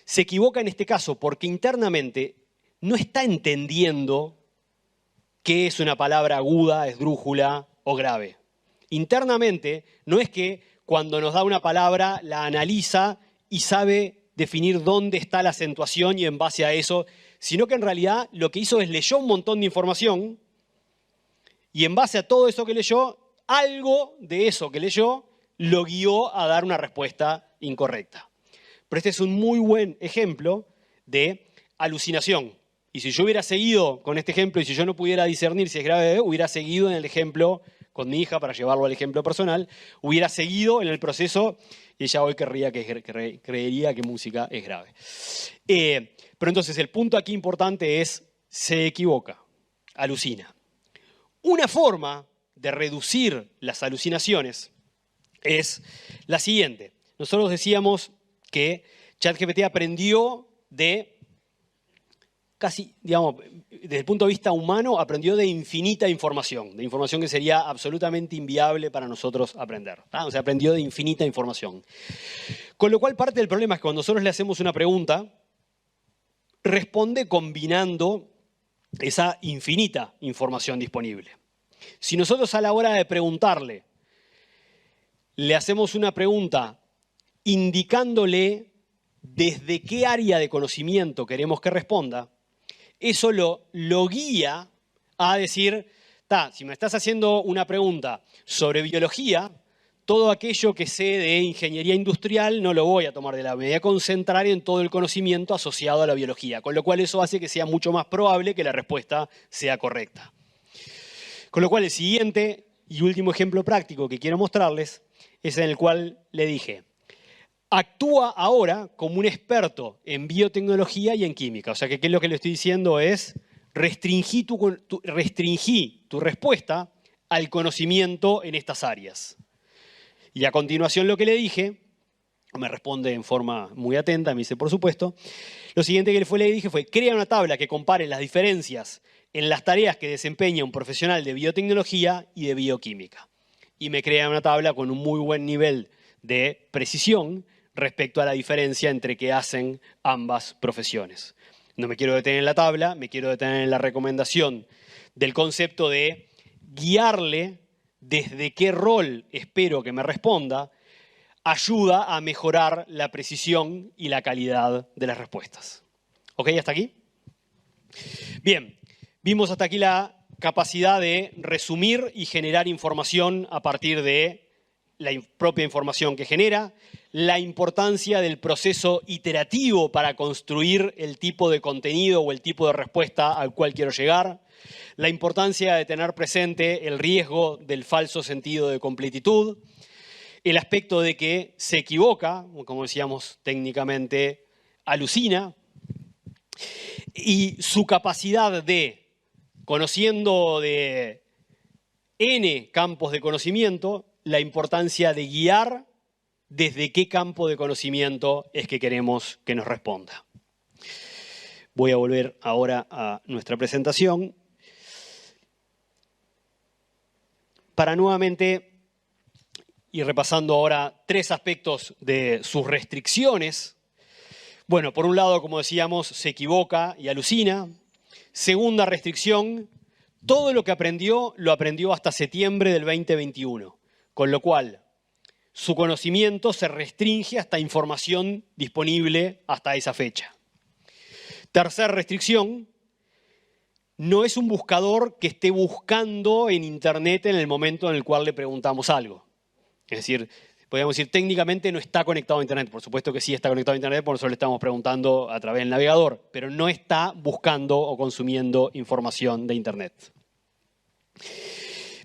Se equivoca en este caso porque internamente no está entendiendo qué es una palabra aguda, esdrújula o grave. Internamente no es que cuando nos da una palabra la analiza y sabe definir dónde está la acentuación y en base a eso, sino que en realidad lo que hizo es leyó un montón de información y en base a todo eso que leyó, algo de eso que leyó lo guió a dar una respuesta incorrecta. Pero este es un muy buen ejemplo de alucinación. Y si yo hubiera seguido con este ejemplo y si yo no pudiera discernir si es grave, hubiera seguido en el ejemplo con mi hija para llevarlo al ejemplo personal, hubiera seguido en el proceso y ella hoy creería que música es grave. Pero entonces el punto aquí importante es, se equivoca, alucina. Una forma de reducir las alucinaciones es la siguiente. Nosotros decíamos que ChatGPT aprendió de casi, digamos, desde el punto de vista humano, aprendió de infinita información, de información que sería absolutamente inviable para nosotros aprender. O sea, aprendió de infinita información. Con lo cual, parte del problema es que cuando nosotros le hacemos una pregunta, responde combinando esa infinita información disponible. Si nosotros a la hora de preguntarle, le hacemos una pregunta indicándole desde qué área de conocimiento queremos que responda, eso lo guía a decir, si me estás haciendo una pregunta sobre biología, todo aquello que sé de ingeniería industrial no lo voy a tomar de la me voy a concentrar en todo el conocimiento asociado a la biología, con lo cual eso hace que sea mucho más probable que la respuesta sea correcta. Con lo cual el siguiente y último ejemplo práctico que quiero mostrarles es en el cual le dije, actúa ahora como un experto en biotecnología y en química. O sea, que ¿qué es lo que le estoy diciendo? Es restringí tu respuesta al conocimiento en estas áreas. Y a continuación lo que le dije Me responde en forma muy atenta, me dice, por supuesto. Lo siguiente que le dije fue, crea una tabla que compare las diferencias en las tareas que desempeña un profesional de biotecnología y de bioquímica. Y me crea una tabla con un muy buen nivel de precisión respecto a la diferencia entre qué hacen ambas profesiones. No me quiero detener en la tabla, me quiero detener en la recomendación del concepto de guiarle desde qué rol espero que me responda, ayuda a mejorar la precisión y la calidad de las respuestas. ¿Ok? ¿Hasta aquí? Bien, vimos hasta aquí la capacidad de resumir y generar información a partir de la propia información que genera, la importancia del proceso iterativo para construir el tipo de contenido o el tipo de respuesta al cual quiero llegar, la importancia de tener presente el riesgo del falso sentido de completitud, el aspecto de que se equivoca, como decíamos técnicamente, alucina, y su capacidad de, conociendo de N campos de conocimiento, la importancia de guiar desde qué campo de conocimiento es que queremos que nos responda. Voy a volver ahora a nuestra presentación para nuevamente ir repasando ahora 3 aspectos de sus restricciones. Bueno, por un lado, como decíamos, se equivoca y alucina. Segunda restricción, todo lo que aprendió, lo aprendió hasta septiembre del 2021, con lo cual su conocimiento se restringe hasta información disponible hasta esa fecha. Tercera restricción, no es un buscador que esté buscando en Internet en el momento en el cual le preguntamos algo. Es decir, podríamos decir, técnicamente no está conectado a Internet. Por supuesto que sí está conectado a Internet, por eso le estamos preguntando a través del navegador, pero no está buscando o consumiendo información de Internet.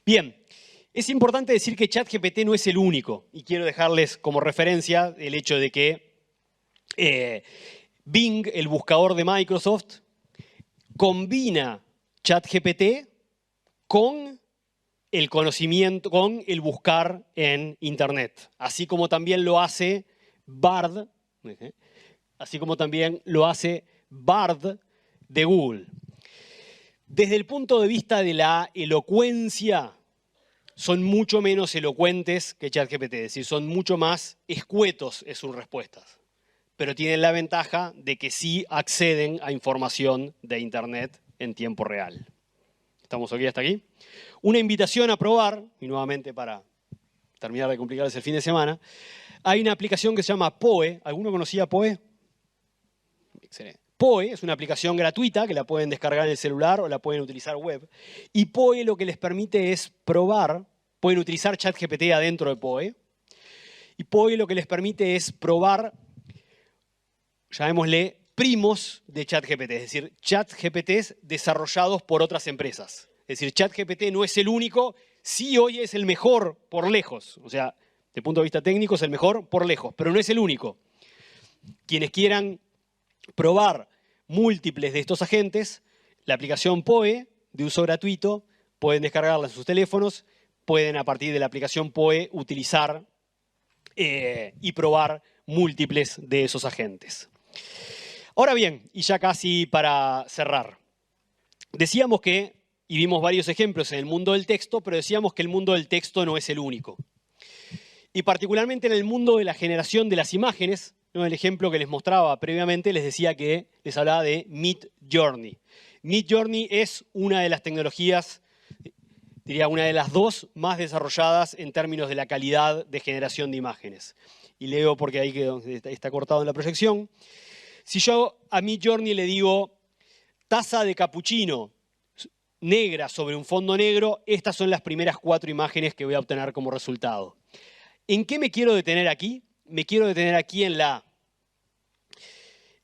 Bien, es importante decir que ChatGPT no es el único, y quiero dejarles como referencia el hecho de que Bing, el buscador de Microsoft, combina ChatGPT con el conocimiento, con el buscar en Internet, así como también lo hace Bard, de Google. Desde el punto de vista de la elocuencia, son mucho menos elocuentes que ChatGPT, es decir, son mucho más escuetos en sus respuestas, pero tienen la ventaja de que sí acceden a información de Internet en tiempo real. ¿Estamos aquí hasta aquí? Una invitación a probar, y nuevamente para terminar de complicarles el fin de semana, hay una aplicación que se llama Poe. ¿Alguno conocía Poe? Excelente. Poe es una aplicación gratuita que la pueden descargar en el celular o la pueden utilizar web. Y Poe lo que les permite es probar, pueden utilizar ChatGPT adentro de Poe, y Poe lo que les permite es probar, llamémosle, primos de ChatGPT, es decir, ChatGPTs desarrollados por otras empresas. Es decir, ChatGPT no es el único, sí hoy es el mejor por lejos, o sea, desde el punto de vista técnico es el mejor por lejos, pero no es el único. Quienes quieran probar múltiples de estos agentes, la aplicación Poe, de uso gratuito, pueden descargarla en sus teléfonos, pueden a partir de la aplicación Poe utilizar y probar múltiples de esos agentes. Ahora bien, y ya casi para cerrar, decíamos que, y vimos varios ejemplos en el mundo del texto, pero decíamos que el mundo del texto no es el único. Y particularmente en el mundo de la generación de las imágenes, ¿no? El ejemplo que les mostraba previamente les decía que les hablaba de Midjourney. Midjourney es una de las tecnologías, diría una de las 2 más desarrolladas en términos de la calidad de generación de imágenes. Y leo porque ahí está cortado en la proyección. Si yo a Midjourney le digo taza de capuchino negra sobre un fondo negro, estas son las primeras 4 imágenes que voy a obtener como resultado. ¿En qué me quiero detener aquí? Me quiero detener aquí en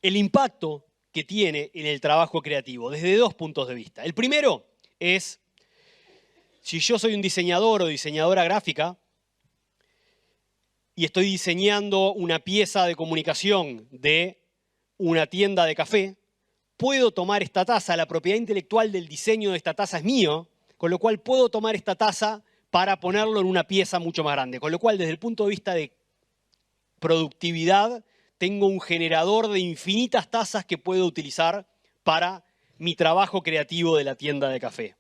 el impacto que tiene en el trabajo creativo, desde 2 puntos de vista. El primero es, si yo soy un diseñador o diseñadora gráfica y estoy diseñando una pieza de comunicación de una tienda de café, puedo tomar esta taza, la propiedad intelectual del diseño de esta taza es mío, con lo cual puedo tomar esta taza para ponerlo en una pieza mucho más grande. Con lo cual, desde el punto de vista de productividad, tengo un generador de infinitas tazas que puedo utilizar para mi trabajo creativo de la tienda de café.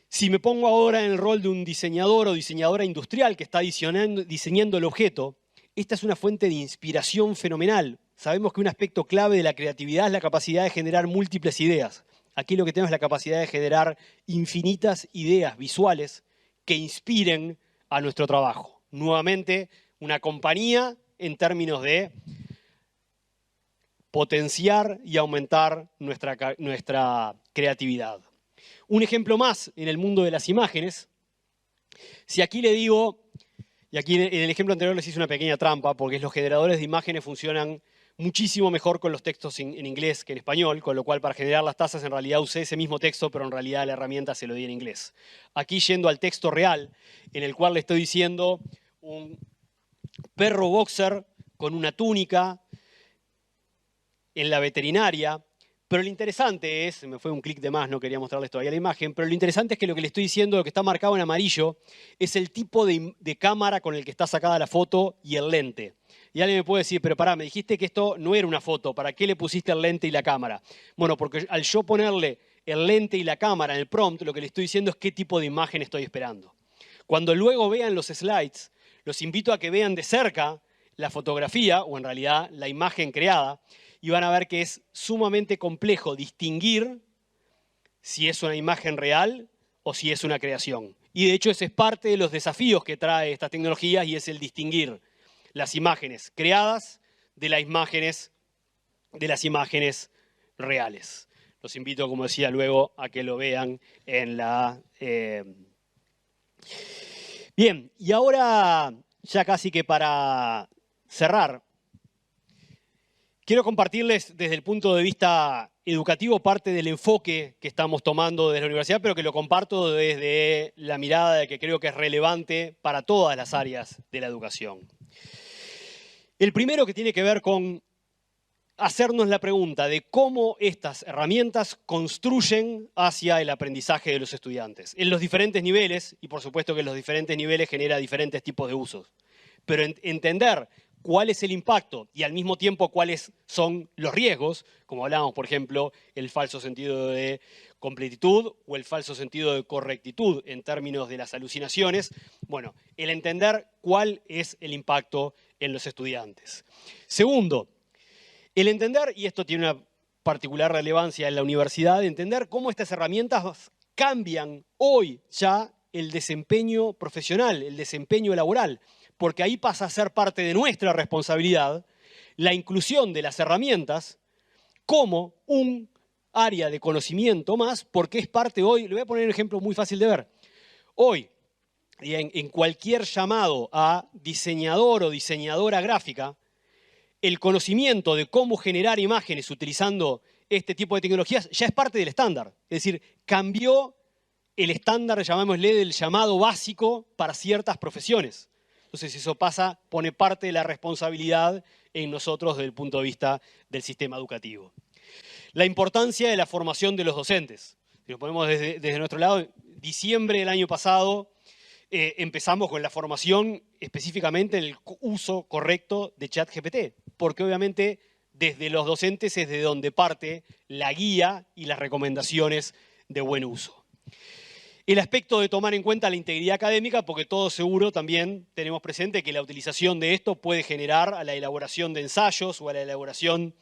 Si me pongo ahora en el rol de un diseñador o diseñadora industrial que está diseñando el objeto, esta es una fuente de inspiración fenomenal. Sabemos que un aspecto clave de la creatividad es la capacidad de generar múltiples ideas. Aquí lo que tenemos es la capacidad de generar infinitas ideas visuales que inspiren a nuestro trabajo. Nuevamente, una compañía en términos de potenciar y aumentar nuestra creatividad. Un ejemplo más en el mundo de las imágenes. Si aquí le digo, y aquí en el ejemplo anterior les hice una pequeña trampa, porque los generadores de imágenes funcionan muchísimo mejor con los textos en inglés que en español, con lo cual para generar las tazas en realidad usé ese mismo texto, pero en realidad la herramienta se lo di en inglés. Aquí yendo al texto real, en el cual le estoy diciendo un perro boxer con una túnica en la veterinaria. Pero lo interesante es, me fue un clic de más, no quería mostrarles todavía la imagen, pero lo interesante es que lo que le estoy diciendo, lo que está marcado en amarillo, es el tipo de cámara con el que está sacada la foto y el lente. Y alguien me puede decir, pero pará, me dijiste que esto no era una foto, ¿para qué le pusiste el lente y la cámara? Bueno, porque al yo ponerle el lente y la cámara en el prompt, lo que le estoy diciendo es qué tipo de imagen estoy esperando. Cuando luego vean los slides, los invito a que vean de cerca la fotografía, o en realidad la imagen creada, y van a ver que es sumamente complejo distinguir si es una imagen real o si es una creación. Y de hecho ese es parte de los desafíos que trae estas tecnologías y es el distinguir las imágenes creadas de las imágenes reales. Los invito, como decía luego, a que lo vean en la... Bien, y ahora ya casi que para cerrar, quiero compartirles desde el punto de vista educativo parte del enfoque que estamos tomando desde la universidad, pero que lo comparto desde la mirada de que creo que es relevante para todas las áreas de la educación. El primero que tiene que ver con hacernos la pregunta de cómo estas herramientas construyen hacia el aprendizaje de los estudiantes. En los diferentes niveles, y por supuesto que en los diferentes niveles genera diferentes tipos de usos. Pero entender cuál es el impacto y al mismo tiempo cuáles son los riesgos, como hablábamos, por ejemplo, el falso sentido de completitud o el falso sentido de correctitud en términos de las alucinaciones. Bueno, el entender cuál es el impacto en los estudiantes. Segundo, el entender, y esto tiene una particular relevancia en la universidad, entender cómo estas herramientas cambian hoy ya el desempeño profesional, el desempeño laboral, porque ahí pasa a ser parte de nuestra responsabilidad la inclusión de las herramientas como un área de conocimiento más, porque es parte hoy, le voy a poner un ejemplo muy fácil de ver. Hoy, en cualquier llamado a diseñador o diseñadora gráfica, el conocimiento de cómo generar imágenes utilizando este tipo de tecnologías ya es parte del estándar. Es decir, cambió el estándar, llamémosle, del llamado básico para ciertas profesiones. Entonces eso pasa, pone parte de la responsabilidad en nosotros desde el punto de vista del sistema educativo. La importancia de la formación de los docentes. Si lo ponemos desde nuestro lado, diciembre del año pasado empezamos con la formación específicamente en el uso correcto de ChatGPT, porque obviamente desde los docentes es de donde parte la guía y las recomendaciones de buen uso. El aspecto de tomar en cuenta la integridad académica, porque todos seguro también tenemos presente que la utilización de esto puede generar a la elaboración de ensayos o a la elaboración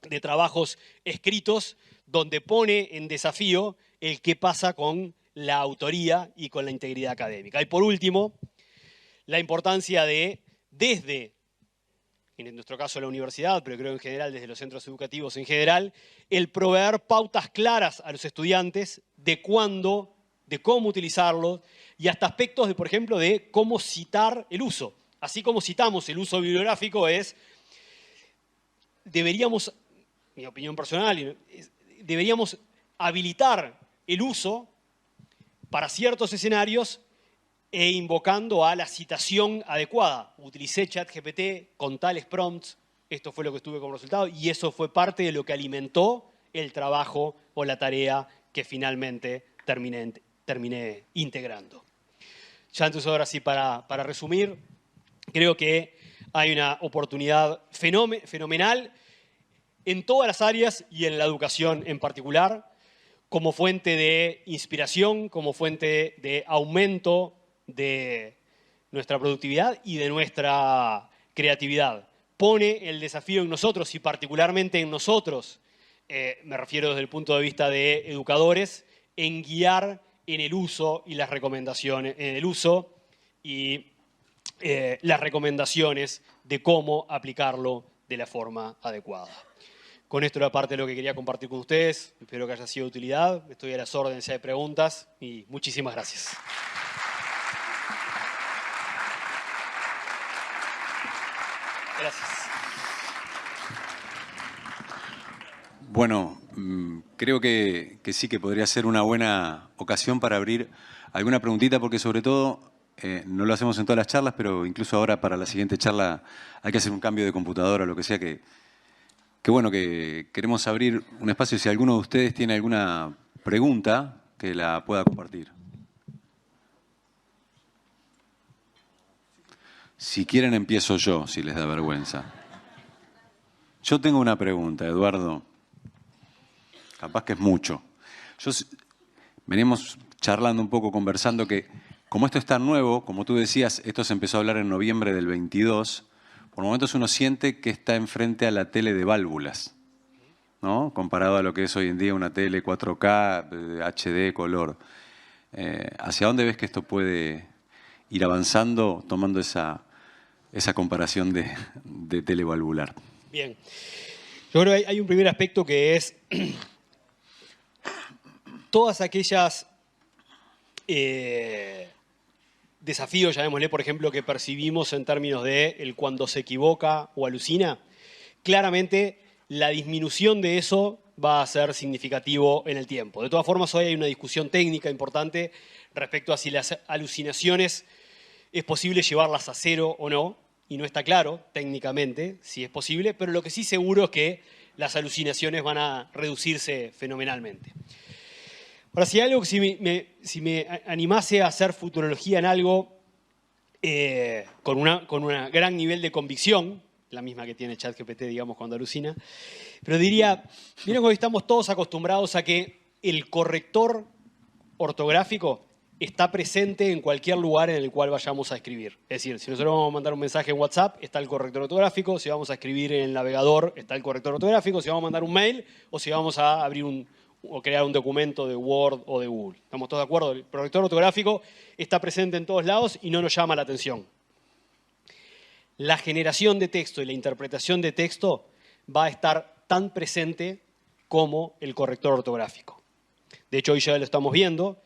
de trabajos escritos, donde pone en desafío el qué pasa con la autoría y con la integridad académica. Y por último, la importancia de, desde, en nuestro caso la universidad, pero creo en general desde los centros educativos en general, el proveer pautas claras a los estudiantes de cuándo, de cómo utilizarlo y hasta aspectos de, por ejemplo, de cómo citar el uso. Así como citamos el uso bibliográfico deberíamos, mi opinión personal, deberíamos habilitar el uso para ciertos escenarios e invocando a la citación adecuada. Utilicé ChatGPT con tales prompts, esto fue lo que estuve como resultado y eso fue parte de lo que alimentó el trabajo o la tarea que finalmente terminé integrando. Ya entonces ahora sí, para resumir, creo que hay una oportunidad fenomenal en todas las áreas y en la educación en particular, como fuente de inspiración, como fuente de aumento de nuestra productividad y de nuestra creatividad. Pone el desafío en nosotros y particularmente en nosotros, me refiero desde el punto de vista de educadores, en guiar en el uso y las recomendaciones, las recomendaciones de cómo aplicarlo de la forma adecuada. Con esto era parte de lo que quería compartir con ustedes. Espero que haya sido de utilidad. Estoy a las órdenes si hay preguntas y muchísimas gracias. Gracias. Bueno, creo que sí que podría ser una buena ocasión para abrir alguna preguntita, porque sobre todo, no lo hacemos en todas las charlas, pero incluso ahora para la siguiente charla hay que hacer un cambio de computadora o lo que sea, que bueno, que queremos abrir un espacio. Si alguno de ustedes tiene alguna pregunta, que la pueda compartir. Si quieren, empiezo yo, si les da vergüenza. Yo tengo una pregunta, Eduardo. Capaz que es mucho. Venimos charlando un poco, conversando, que como esto es tan nuevo, como tú decías, esto se empezó a hablar en noviembre del 22, por momentos uno siente que está enfrente a la tele de válvulas, ¿no? Comparado a lo que es hoy en día una tele 4K, HD, color. ¿Hacia dónde ves que esto puede ir avanzando, tomando esa comparación de tele valvular? Bien. Yo creo que hay un primer aspecto que es todas aquellas desafíos, llamémosle, por ejemplo, que percibimos en términos de el cuando se equivoca o alucina, claramente la disminución de eso va a ser significativo en el tiempo. De todas formas, hoy hay una discusión técnica importante respecto a si las alucinaciones es posible llevarlas a cero o no, y no está claro técnicamente si es posible, pero lo que sí seguro es que las alucinaciones van a reducirse fenomenalmente. Ahora, si hay algo que si me animase a hacer futurología en algo con un gran nivel de convicción, la misma que tiene ChatGPT, digamos, cuando alucina, pero diría, miren, hoy estamos todos acostumbrados a que el corrector ortográfico está presente en cualquier lugar en el cual vayamos a escribir. Es decir, si nosotros vamos a mandar un mensaje en WhatsApp, está el corrector ortográfico, si vamos a escribir en el navegador, está el corrector ortográfico, si vamos a mandar un mail o si vamos a abrir o crear un documento de Word o de Google. ¿Estamos todos de acuerdo? El corrector ortográfico está presente en todos lados y no nos llama la atención. La generación de texto y la interpretación de texto va a estar tan presente como el corrector ortográfico. De hecho, hoy ya lo estamos viendo,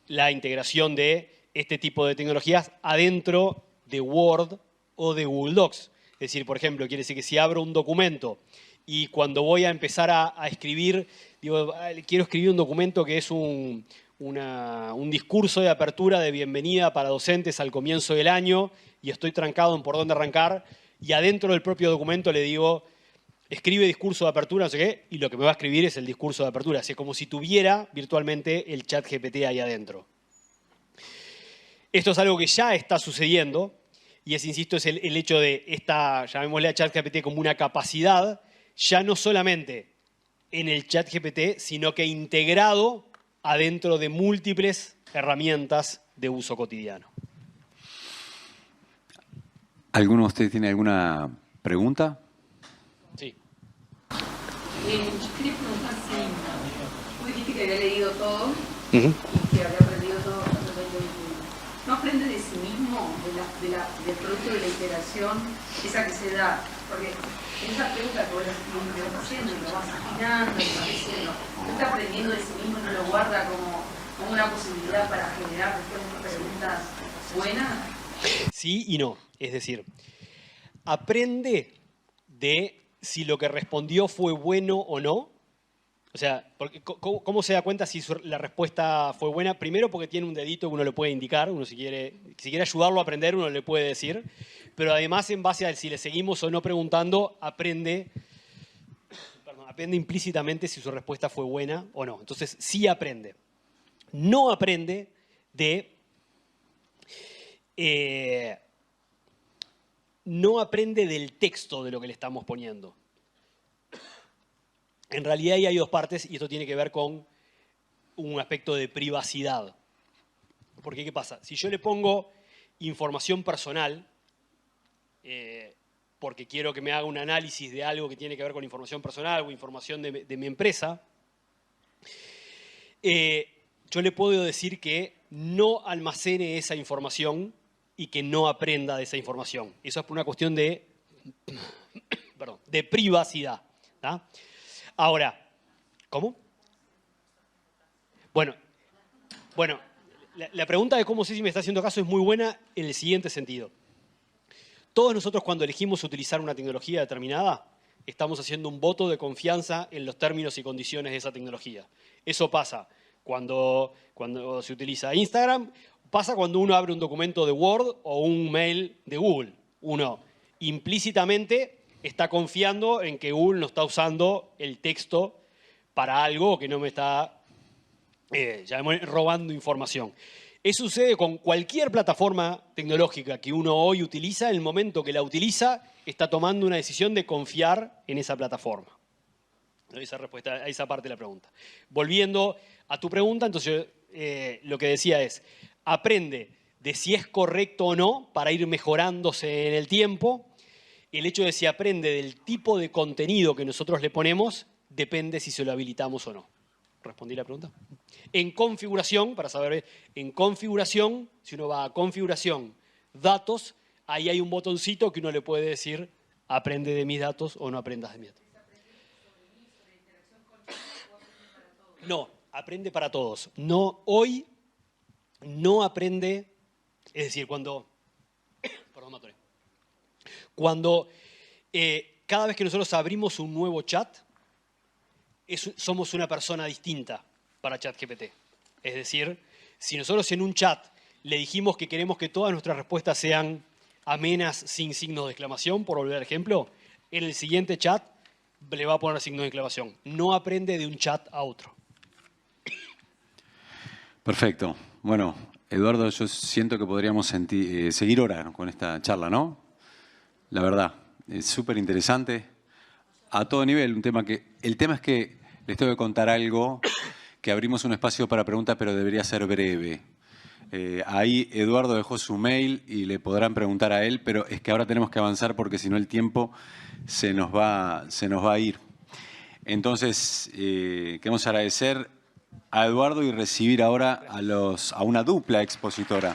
la integración de este tipo de tecnologías adentro de Word o de Google Docs. Es decir, por ejemplo, quiere decir que si abro un documento y cuando voy a empezar a escribir, digo, quiero escribir un documento que es un discurso de apertura de bienvenida para docentes al comienzo del año y estoy trancado en por dónde arrancar, y adentro del propio documento le digo, escribe discurso de apertura, no sé qué, y lo que me va a escribir es el discurso de apertura. Así como si tuviera virtualmente el ChatGPT ahí adentro. Esto es algo que ya está sucediendo, y insisto, es el hecho de esta, llamémosle a ChatGPT como una capacidad, ya no solamente en el ChatGPT, sino que integrado adentro de múltiples herramientas de uso cotidiano. ¿Alguno de ustedes tiene alguna pregunta? Sí. Yo quería preguntar si vos dijiste que había leído todo y que había aprendido todo bastante bien. ¿No aprende de sí mismo, del producto de la iteración, esa que se da? Porque esa pregunta que vos vas haciendo y lo vas afinando y vas diciendo, ¿no está aprendiendo de sí mismo y no lo guarda como una posibilidad para generar preguntas buenas? Sí y no. Es decir, aprende de si lo que respondió fue bueno o no. O sea, ¿cómo se da cuenta si la respuesta fue buena? Primero porque tiene un dedito que uno le puede indicar, uno si quiere ayudarlo a aprender, uno le puede decir, pero además en base a si le seguimos o no preguntando, aprende implícitamente si su respuesta fue buena o no. Entonces, sí aprende. No aprende de no aprende del texto de lo que le estamos poniendo. En realidad ahí hay dos partes y esto tiene que ver con un aspecto de privacidad. Porque ¿qué pasa? Si yo le pongo información personal, porque quiero que me haga un análisis de algo que tiene que ver con información personal o información de mi empresa, yo le puedo decir que no almacene esa información y que no aprenda de esa información. Eso es por una cuestión de, perdón, de privacidad. ¿Tá? Ahora, ¿cómo? Bueno, la pregunta de cómo sé si me está haciendo caso es muy buena en el siguiente sentido. Todos nosotros cuando elegimos utilizar una tecnología determinada, estamos haciendo un voto de confianza en los términos y condiciones de esa tecnología. Eso pasa cuando se utiliza Instagram, pasa cuando uno abre un documento de Word o un mail de Google. Uno implícitamente está confiando en que Google no está usando el texto para algo que no me está robando información. Eso sucede con cualquier plataforma tecnológica que uno hoy utiliza. En el momento que la utiliza, está tomando una decisión de confiar en esa plataforma. Esa respuesta a esa parte de la pregunta. Volviendo a tu pregunta, entonces lo que decía es, aprende de si es correcto o no para ir mejorándose en el tiempo. El hecho de si aprende del tipo de contenido que nosotros le ponemos depende si se lo habilitamos o no. ¿Respondí la pregunta? En configuración, para saber, en configuración, si uno va a configuración, datos, ahí hay un botoncito que uno le puede decir aprende de mis datos o no aprendas de mis datos. No, aprende para todos. No, hoy no aprende, es decir, cuando cada vez que nosotros abrimos un nuevo chat, somos una persona distinta para ChatGPT. Es decir, si nosotros en un chat le dijimos que queremos que todas nuestras respuestas sean amenas sin signos de exclamación, por volver al ejemplo, en el siguiente chat le va a poner signos de exclamación. No aprende de un chat a otro. Perfecto. Bueno, Eduardo, yo siento que podríamos seguir horas con esta charla, ¿no? La verdad, es súper interesante. A todo nivel, el tema es que les tengo que contar algo, que abrimos un espacio para preguntas, pero debería ser breve. Ahí Eduardo dejó su mail y le podrán preguntar a él, pero es que ahora tenemos que avanzar porque si no el tiempo se nos va a ir. Entonces, queremos agradecer a Eduardo y recibir ahora a una dupla expositora.